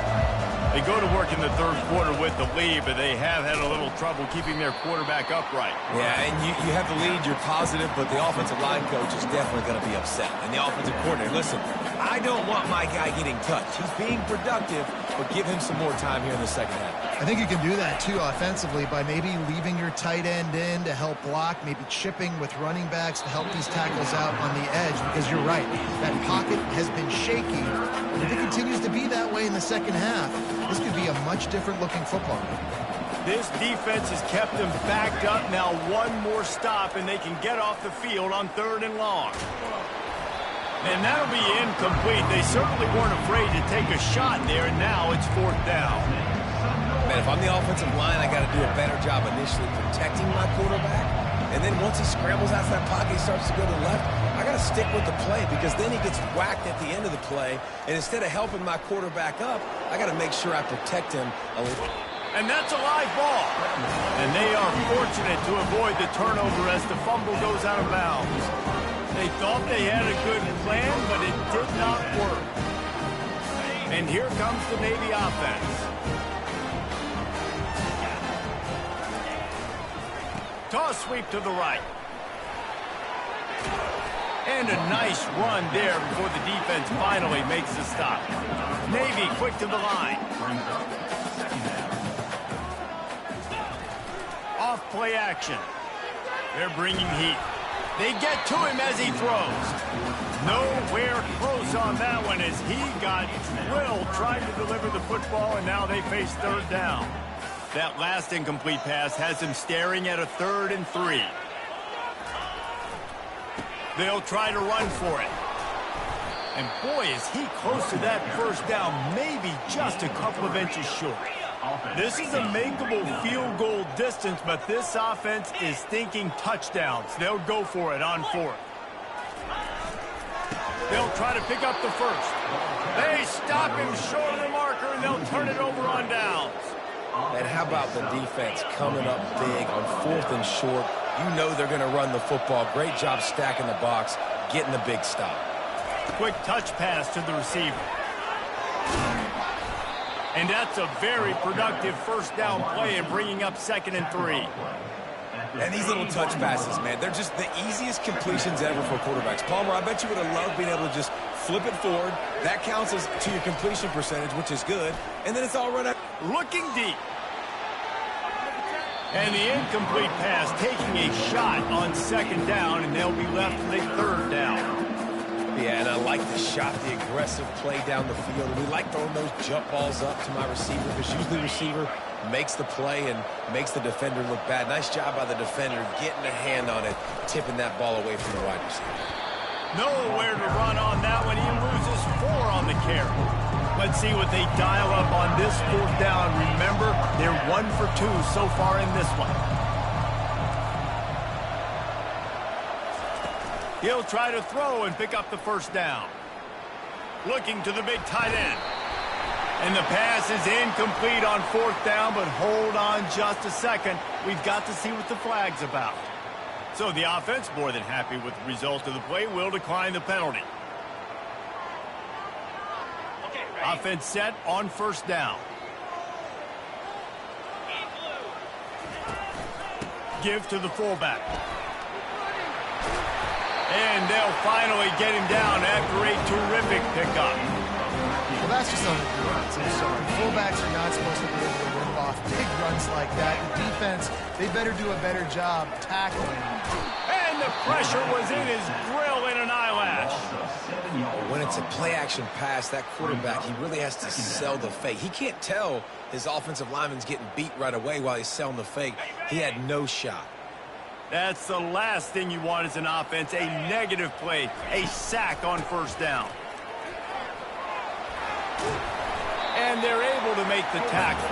They go to work in the third quarter with the lead, but they have had a little trouble keeping their quarterback upright. Yeah, and you have the lead, you're positive, but the offensive line coach is definitely going to be upset. And the offensive coordinator, listen, I don't want my guy getting touched. He's being productive, but give him some more time here in the second half. I think you can do that, too, offensively, by maybe leaving your tight end in to help block, maybe chipping with running backs to help these tackles out on the edge, because you're right. That pocket has been shaky, and if it continues to be that way in the second half, this could be a much different-looking football game. This defense has kept them backed up. Now one more stop, and they can get off the field on 3rd and long. And that'll be incomplete. They certainly weren't afraid to take a shot there, and now it's 4th down. Man, if I'm the offensive line, I got to do a better job initially protecting my quarterback. And then once he scrambles out of that pocket, he starts to go to the left, I got to stick with the play, because then he gets whacked at the end of the play. And instead of helping my quarterback up, I got to make sure I protect him a little. And that's a live ball. And they are fortunate to avoid the turnover as the fumble goes out of bounds. They thought they had a good plan, but it did not work. And here comes the Navy offense. Toss sweep to the right. And a nice run there before the defense finally makes the stop. Navy quick to the line. Off play action. They're bringing heat. They get to him as he throws. Nowhere close on that one as he got drilled trying to deliver the football, and now they face 3rd down. That last incomplete pass has him staring at a 3rd and 3. They'll try to run for it. And boy, is he close to that first down, maybe just a couple of inches short. This is a makeable field goal distance, but this offense is thinking touchdowns. They'll go for it on 4th. They'll try to pick up the first. They stop him short of the marker, and they'll turn it over on downs. And how about the defense coming up big on 4th and short? You know they're going to run the football. Great job stacking the box, getting the big stop. Quick touch pass to the receiver. And that's a very productive first down play and bringing up 2nd and 3. And these little touch passes, man, they're just the easiest completions ever for quarterbacks. Palmer, I bet you would have loved being able to just flip it forward. That counts as to your completion percentage, which is good. And then it's all run out. Looking deep. And the incomplete pass taking a shot on 2nd down, and they'll be left with a 3rd down. Yeah, and I like the shot, the aggressive play down the field. And we like throwing those jump balls up to my receiver, because usually the receiver makes the play and makes the defender look bad. Nice job by the defender getting a hand on it, tipping that ball away from the wide receiver. Nowhere to run on that one. He loses 4 on the carry. Let's see what they dial up on this 4th down. Remember, they're 1 for 2 so far in this one. He'll try to throw and pick up the first down. Looking to the big tight end. And the pass is incomplete on 4th down, but hold on just a second. We've got to see what the flag's about. So the offense, more than happy with the result of the play, will decline the penalty. Offense set on 1st down. give to the fullback. And they'll finally get him down after a terrific pickup. Well, that's just on the runs. I'm sorry. Fullbacks are not supposed to be able to rip off big runs like that. The defense, they better do a better job tackling. And the pressure was in his grill in an eyelash. When it's a play-action pass, that quarterback, he really has to sell the fake. He can't tell his offensive lineman's getting beat right away while he's selling the fake. He had no shot. That's the last thing you want as an offense, a negative play, a sack on first down. And they're able to make the tackle.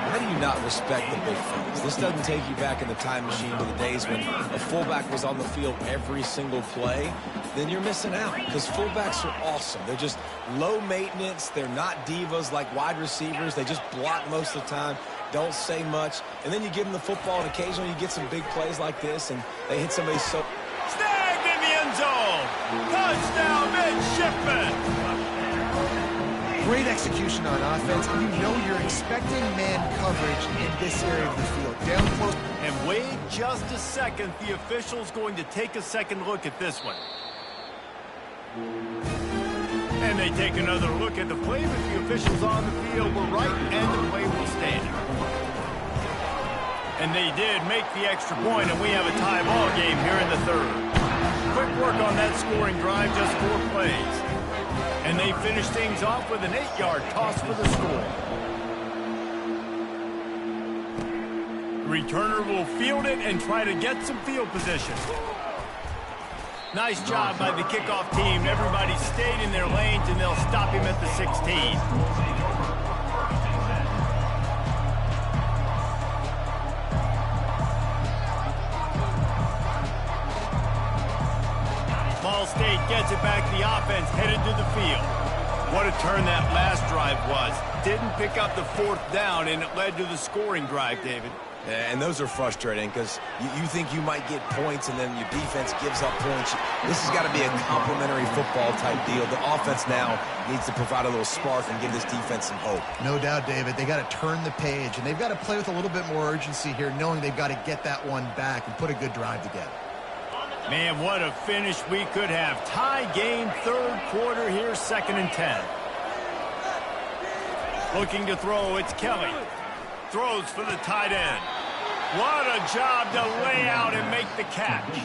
How do you not respect the big fellas? This doesn't take you back in the time machine to the days when a fullback was on the field every single play. Then you're missing out because fullbacks are awesome. They're just low maintenance. They're not divas like wide receivers. They just block most of the time, don't say much. And then you give them the football, and occasionally you get some big plays like this, and they hit somebody so... Snagged in the end zone. Touchdown, midshipman. Great execution on offense, and you know you're expecting man coverage in this area of the field. Down close. And wait just a second. The official's going to take a second look at this one. And they take another look at the play, but the officials on the field were right, and the play will stand. And they did make the extra point, and we have a tie ball game here in the third. Quick work on that scoring drive, just 4 plays. And they finish things off with an 8-yard toss for the score. Returner will field it and try to get some field position. Nice job by the kickoff team. Everybody stayed in their lanes, and they'll stop him at the 16. Ball State gets it back. The offense headed to the field. What a turn that last drive was. Didn't pick up the 4th down, and it led to the scoring drive, David. And those are frustrating because you think you might get points, and then your defense gives up points. This has got to be a complimentary football type deal. The offense now needs to provide a little spark and give this defense some hope. No doubt, David. They got to turn the page, and they've got to play with a little bit more urgency here, knowing they've got to get that one back and put a good drive together. Man, what a finish we could have. Tie game, 3rd quarter here, 2nd and 10. Looking to throw, it's Kelly. Throws for the tight end. What a job to lay out and make the catch.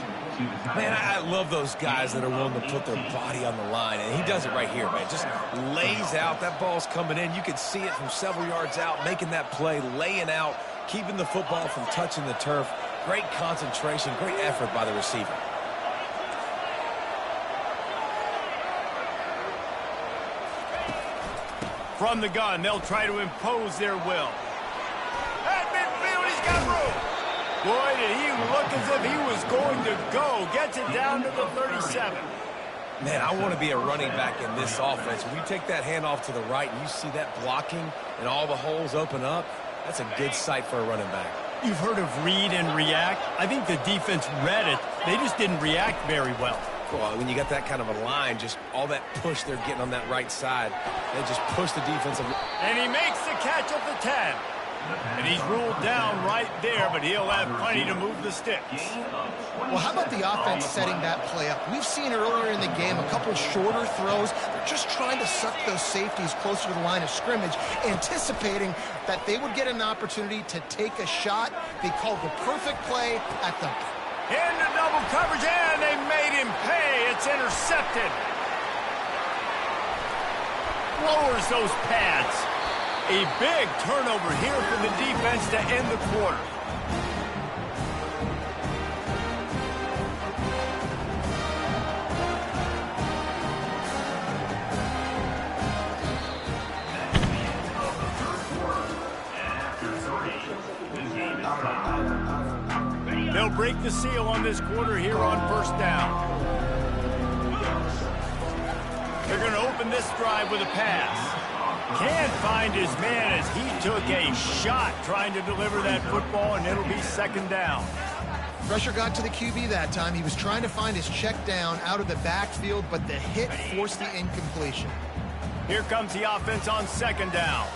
Man, I love those guys that are willing to put their body on the line, and he does it right here, man. Just lays out. That ball's coming in. You can see it from several yards out, making that play, laying out, keeping the football from touching the turf. Great concentration, great effort by the receiver. From the gun, they'll try to impose their will. At midfield, he's got room. Boy, did he look as if he was going to go. Gets it down to the 37. Man, I want to be a running back in this offense. When you take that handoff to the right and you see that blocking and all the holes open up, that's a good sight for a running back. You've heard of read and react. I think the defense read it. They just didn't react very well. Well, when you got that kind of a line, just all that push they're getting on that right side, they just push the defensive. And he makes the catch at the 10. And he's ruled down right there, but he'll have plenty to move the sticks. Well, how about the offense setting that play up? We've seen earlier in the game a couple shorter throws. They're just trying to suck those safeties closer to the line of scrimmage, anticipating that they would get an opportunity to take a shot. They called the perfect play at the... Into double coverage, and they made him pay. It's intercepted. Lowers those pads. A big turnover here for the defense to end the quarter. They'll break the seal on this quarter here on 1st down. They're going to open this drive with a pass. Can't find his man as he took a shot trying to deliver that football, and it'll be 2nd down. Pressure got to the QB that time. He was trying to find his check down out of the backfield, but the hit forced the incompletion. Here comes the offense on 2nd down.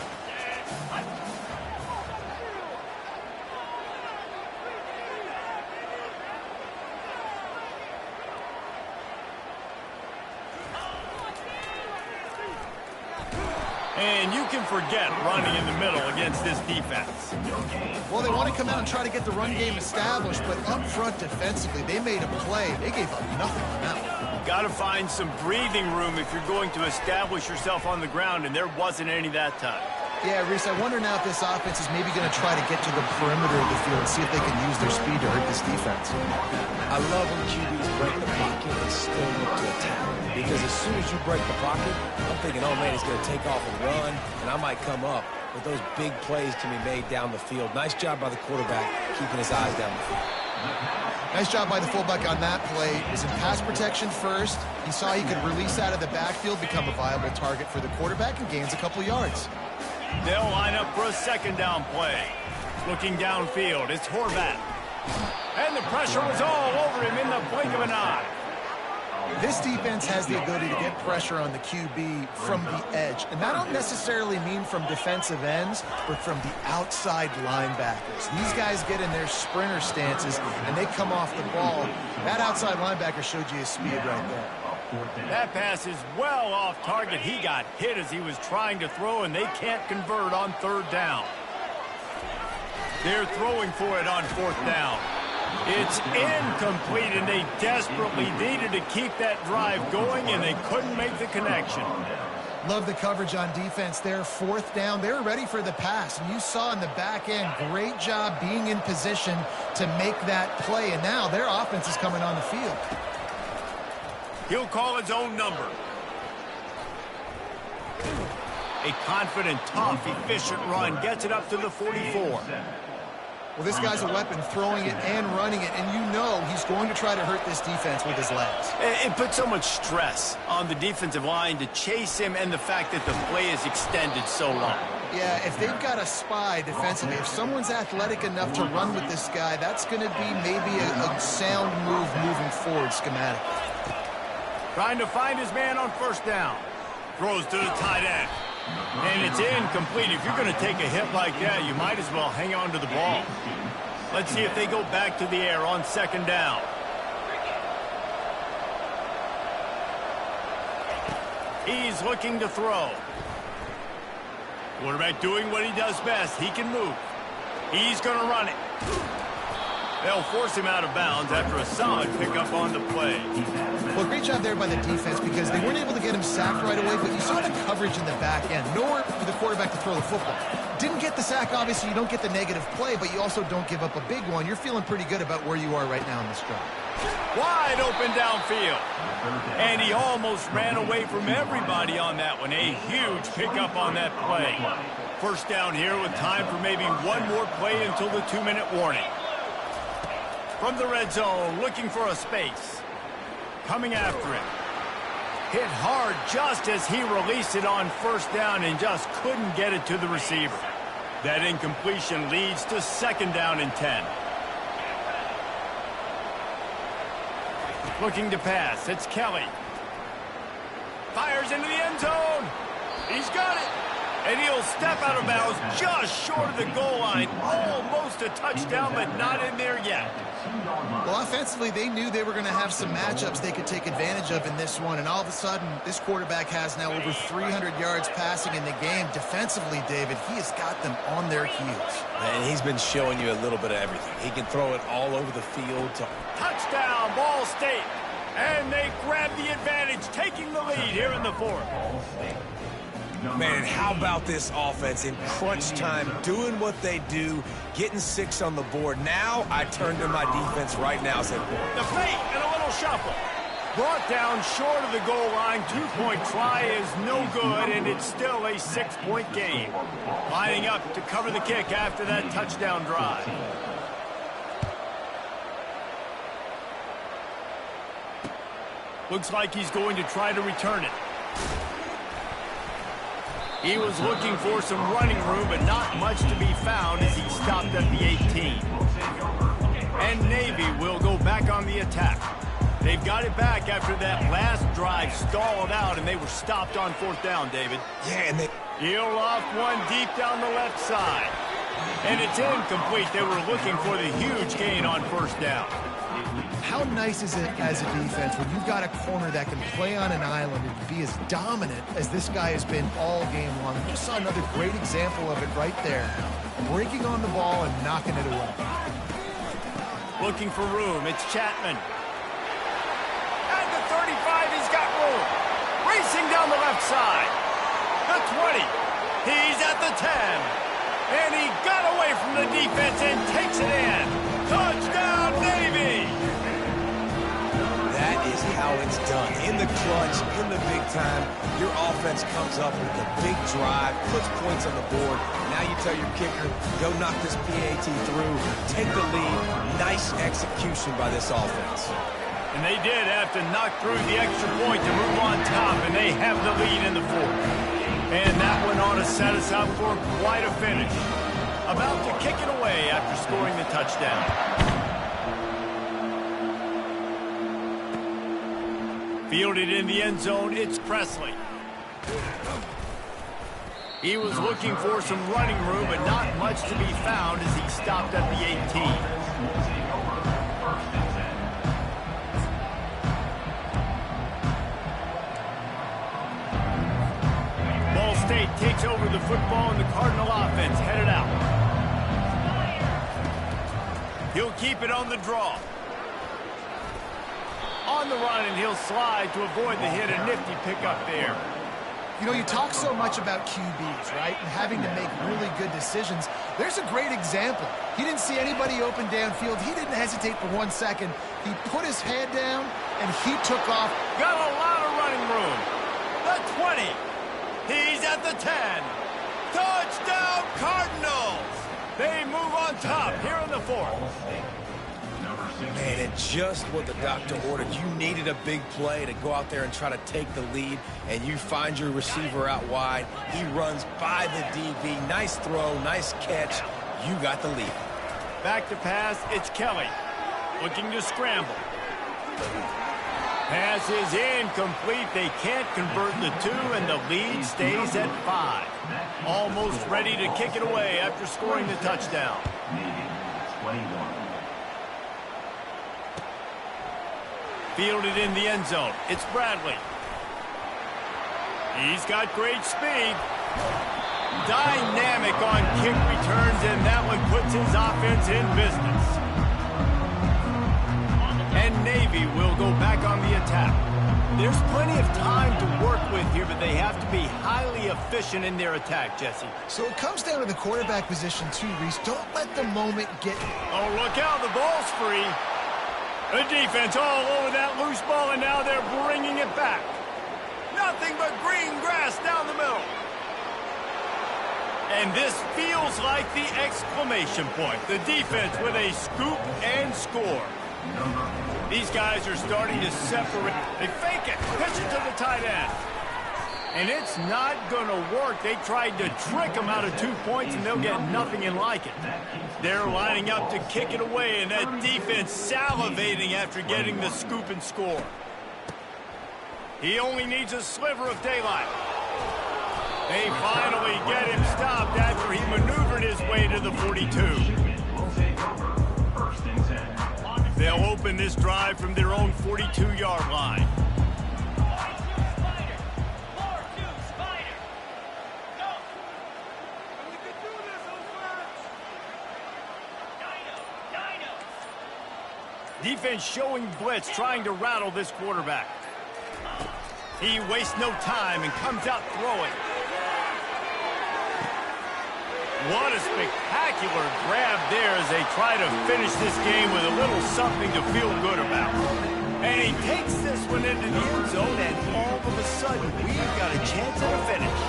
And you can forget running in the middle against this defense. Well, they want to come out and try to get the run game established, but up front defensively, they made a play. They gave up nothing on that one. Got to find some breathing room if you're going to establish yourself on the ground, and there wasn't any that time. Yeah, Reese, I wonder now if this offense is maybe going to try to get to the perimeter of the field and see if they can use their speed to hurt this defense. I love when QBs break the pocket and still look to attack. Because as soon as you break the pocket, I'm thinking, oh, man, he's going to take off and run, and I might come up. But those big plays can be made down the field. Nice job by the quarterback keeping his eyes down the field. Nice job by the fullback on that play. He was in pass protection first. He saw he could release out of the backfield, become a viable target for the quarterback, and gains a couple yards. They'll line up for a second down play. Looking downfield, it's Horvat. And the pressure was all over him in the blink of an eye. This defense has the ability to get pressure on the QB from the edge. And that don't necessarily mean from defensive ends, but from the outside linebackers. These guys get in their sprinter stances, and they come off the ball. That outside linebacker showed you his speed right there. That pass is well off target. He got hit as he was trying to throw, and they can't convert on third down. They're throwing for it on fourth down. It's incomplete, and they desperately needed to keep that drive going, and they couldn't make the connection. Love the coverage on defense there. Fourth down, they were ready for the pass. And you saw in the back end, great job being in position to make that play. And now their offense is coming on the field. He'll call his own number. A confident, tough, efficient run gets it up to the 44. Well, this guy's a weapon, throwing it and running it, and you know he's going to try to hurt this defense with his legs. It puts so much stress on the defensive line to chase him, and the fact that the play is extended so long. Yeah, if they've got a spy defensively, if someone's athletic enough to run with this guy, that's going to be maybe a sound move moving forward schematically. Trying to find his man on first down. Throws to the tight end. And it's incomplete. If you're going to take a hit like that, you might as well hang on to the ball. Let's see if they go back to the air on second down. He's looking to throw. Quarterback doing what he does best. He can move. He's going to run it. They'll force him out of bounds after a solid pickup on the play. Well, great job there by the defense because they weren't able to get him sacked right away, but you saw the coverage in the back end. Nowhere for the quarterback to throw the football. Didn't get the sack, obviously. You don't get the negative play, but you also don't give up a big one. You're feeling pretty good about where you are right now in this drive. Wide open downfield. And he almost ran away from everybody on that one. A huge pickup on that play. First down here with time for maybe one more play until the 2-minute warning. From the red zone, looking for a space. Coming after it. Hit hard just as he released it on first down and just couldn't get it to the receiver. That incompletion leads to second down and 10. Looking to pass, it's Kelly. Fires into the end zone. He's got it. And he'll step out of bounds just short of the goal line. Almost a touchdown, but not in there yet. Well, offensively, they knew they were going to have some matchups they could take advantage of in this one. And all of a sudden, this quarterback has now over 300 yards passing in the game. Defensively, David, he has got them on their heels. And he's been showing you a little bit of everything. He can throw it all over the field. Touchdown, Ball State. And they grab the advantage, taking the lead here in the fourth. Man, how about this offense in crunch time, doing what they do, getting 6 on the board. Now I turn to my defense right now. The fake and a little shuffle. Brought down short of the goal line. 2-point try is no good, and it's still a 6-point game. Lining up to cover the kick after that touchdown drive. Looks like he's going to try to return it. He was looking for some running room, but not much to be found as he stopped at the 18. And Navy will go back on the attack. They've got it back after that last drive stalled out, and they were stopped on fourth down, David. Yeah, and they... He'll off one deep down the left side. And it's incomplete. They were looking for the huge gain on first down. How nice is it as a defense when you've got a corner that can play on an island and be as dominant as this guy has been all game long? We just saw another great example of it right there. Breaking on the ball and knocking it away. Looking for room. It's Chapman. At the 35, he's got room. Racing down the left side. The 20. He's at the 10. And he got away from the defense and takes it in. Touchdown, Navy! That is how it's done. In the clutch, in the big time, your offense comes up with a big drive, puts points on the board. Now you tell your kicker, go knock this PAT through, take the lead. Nice execution by this offense. And they did have to knock through the extra point to move on top, and they have the lead in the fourth. And that went on to set us up for quite a finish. About to kick it away after scoring the touchdown. Fielded in the end zone, it's Presley. He was looking for some running room, but not much to be found as he stopped at the 18. Ball State takes over the football and the Cardinal offense headed out. He'll keep it on the draw. On the run, and he'll slide to avoid the hit. A nifty pickup there. You know, you talk so much about QBs, right, and having to make really good decisions. There's a great example. He didn't see anybody open downfield. He didn't hesitate for 1 second. He put his head down, and he took off. Got a lot of running room. The 20. He's at the 10. Touchdown, Cardinals! They move on top here in the fourth. Man, it's just what the doctor ordered. You needed a big play to go out there and try to take the lead, and you find your receiver out wide. He runs by the DB. Nice throw, nice catch. You got the lead. Back to pass, it's Kelly. Looking to scramble. Pass is incomplete. They can't convert the 2, and the lead stays at 5. Almost ready to kick it away after scoring the touchdown. Fielded in the end zone. It's Bradley. He's got great speed. Dynamic on kick returns, and that one puts his offense in business. And Navy will go back on the attack. There's plenty of time to work with here, but they have to be highly efficient in their attack, Jesse. So it comes down to the quarterback position too, Reese. Don't let the moment get... Oh, look out. The ball's free. The defense all over that loose ball, and now they're bringing it back. Nothing but green grass down the middle. And this feels like the exclamation point. The defense with a scoop and score. These guys are starting to separate. They fake it, pitch it to the tight end. And it's not going to work. They tried to trick them out of 2 points, and they'll get nothing in like it. They're lining up to kick it away, and that defense salivating after getting the scoop and score. He only needs a sliver of daylight. They finally get him stopped after he maneuvered his way to the 42. They'll open this drive from their own 42-yard line. Defense showing blitz, trying to rattle this quarterback. He wastes no time and comes out throwing. What a spectacular grab there as they try to finish this game with a little something to feel good about. And he takes this one into the end zone, and all of a sudden, we've got a chance at a finish.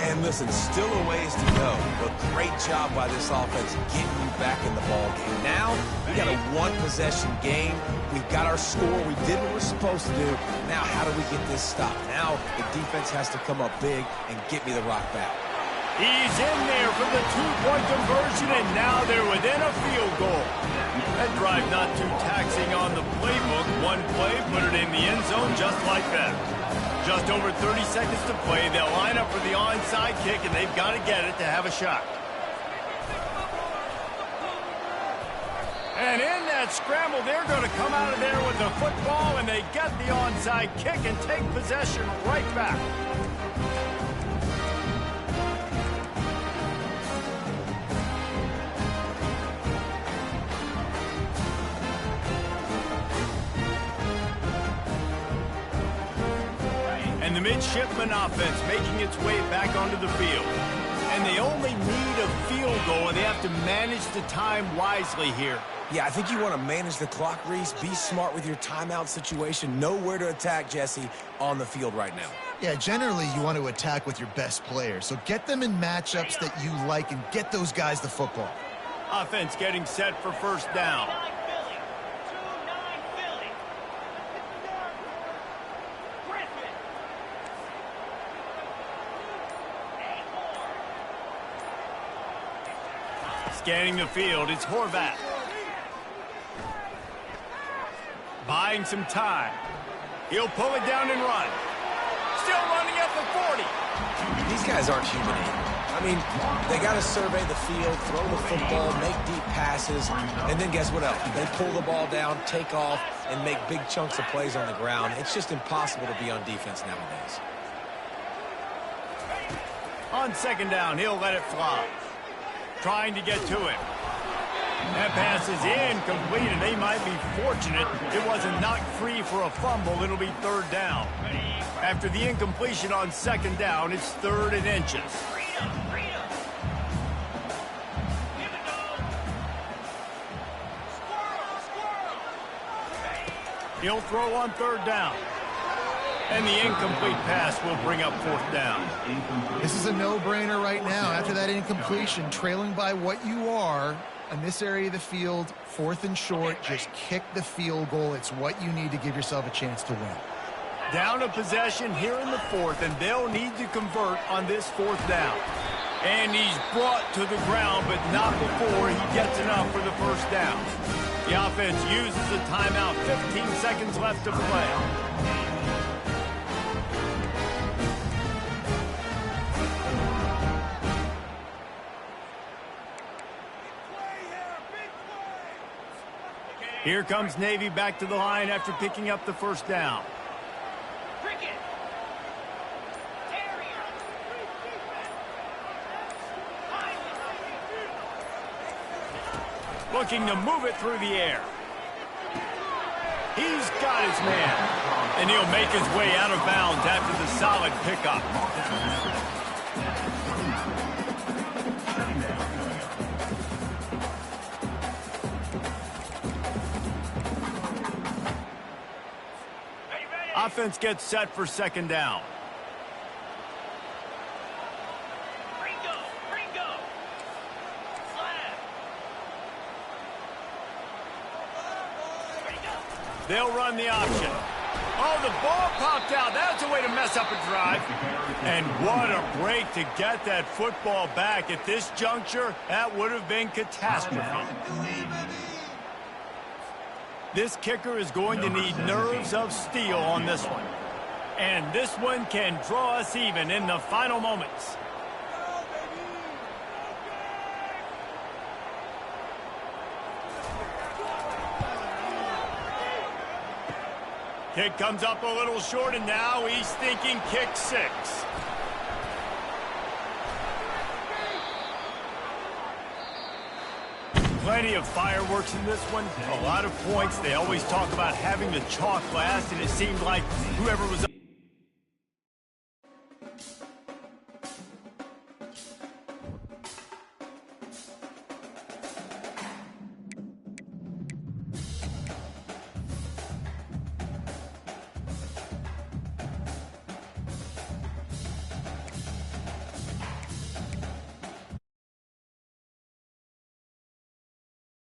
And listen, still a ways to go, but great job by this offense getting you back in the ball game. Now, we got a one-possession game. We got our score. We did what we're supposed to do. Now, how do we get this stopped? Now, the defense has to come up big and get me the rock back. He's in there for the two-point conversion, and now they're within a field goal. That drive not too taxing on the playbook. One play, put it in the end zone just like that. Just over 30 seconds to play. They'll line up for the onside kick, and they've got to get it to have a shot. that scramble, they're going to come out of there with the football, and they get the onside kick and take possession right back. And the midshipman offense making its way back onto the field. And they only need a field goal, and they have to manage the time wisely here. Yeah, I think you want to manage the clock, Reese. Be smart with your timeout situation. Know where to attack, Jesse, on the field right now. Yeah, generally you want to attack with your best players. So get them in matchups that you like and get those guys the football. Offense getting set for first down. Scanning the field, it's Horvath. Buying some time. He'll pull it down and run. Still running at the 40. These guys aren't human. I mean, they got to survey the field, throw the football, make deep passes, and then guess what else? They pull the ball down, take off, and make big chunks of plays on the ground. It's just impossible to be on defense nowadays. On second down, he'll let it fly. Trying to get to him. That pass is incomplete, and they might be fortunate it wasn't knocked free for a fumble. It'll be third down. After the incompletion on second down, it's 3rd and inches. He'll throw on 3rd down. And the incomplete pass will bring up 4th down. This is a no-brainer right now. After that incompletion, trailing by what you are in this area of the field, 4th and short, just kick the field goal. It's what you need to give yourself a chance to win. Down a possession here in the 4th, and they'll need to convert on this 4th down. And he's brought to the ground, but not before he gets enough for the first down. The offense uses a timeout. 15 seconds left to play. Here comes Navy back to the line after picking up the first down. Looking to move it through the air. He's got his man. And he'll make his way out of bounds after the solid pickup. Offense gets set for second down. They'll run the option. Oh, the ball popped out. That's a way to mess up a drive. And what a break to get that football back. At this juncture, that would have been catastrophe. This kicker is going to need nerves of steel on this one. And this one can draw us even in the final moments. Kick comes up a little short, and now he's thinking kick 6. Plenty of fireworks in this one. A lot of points. They always talk about having the chalk last, and it seemed like whoever was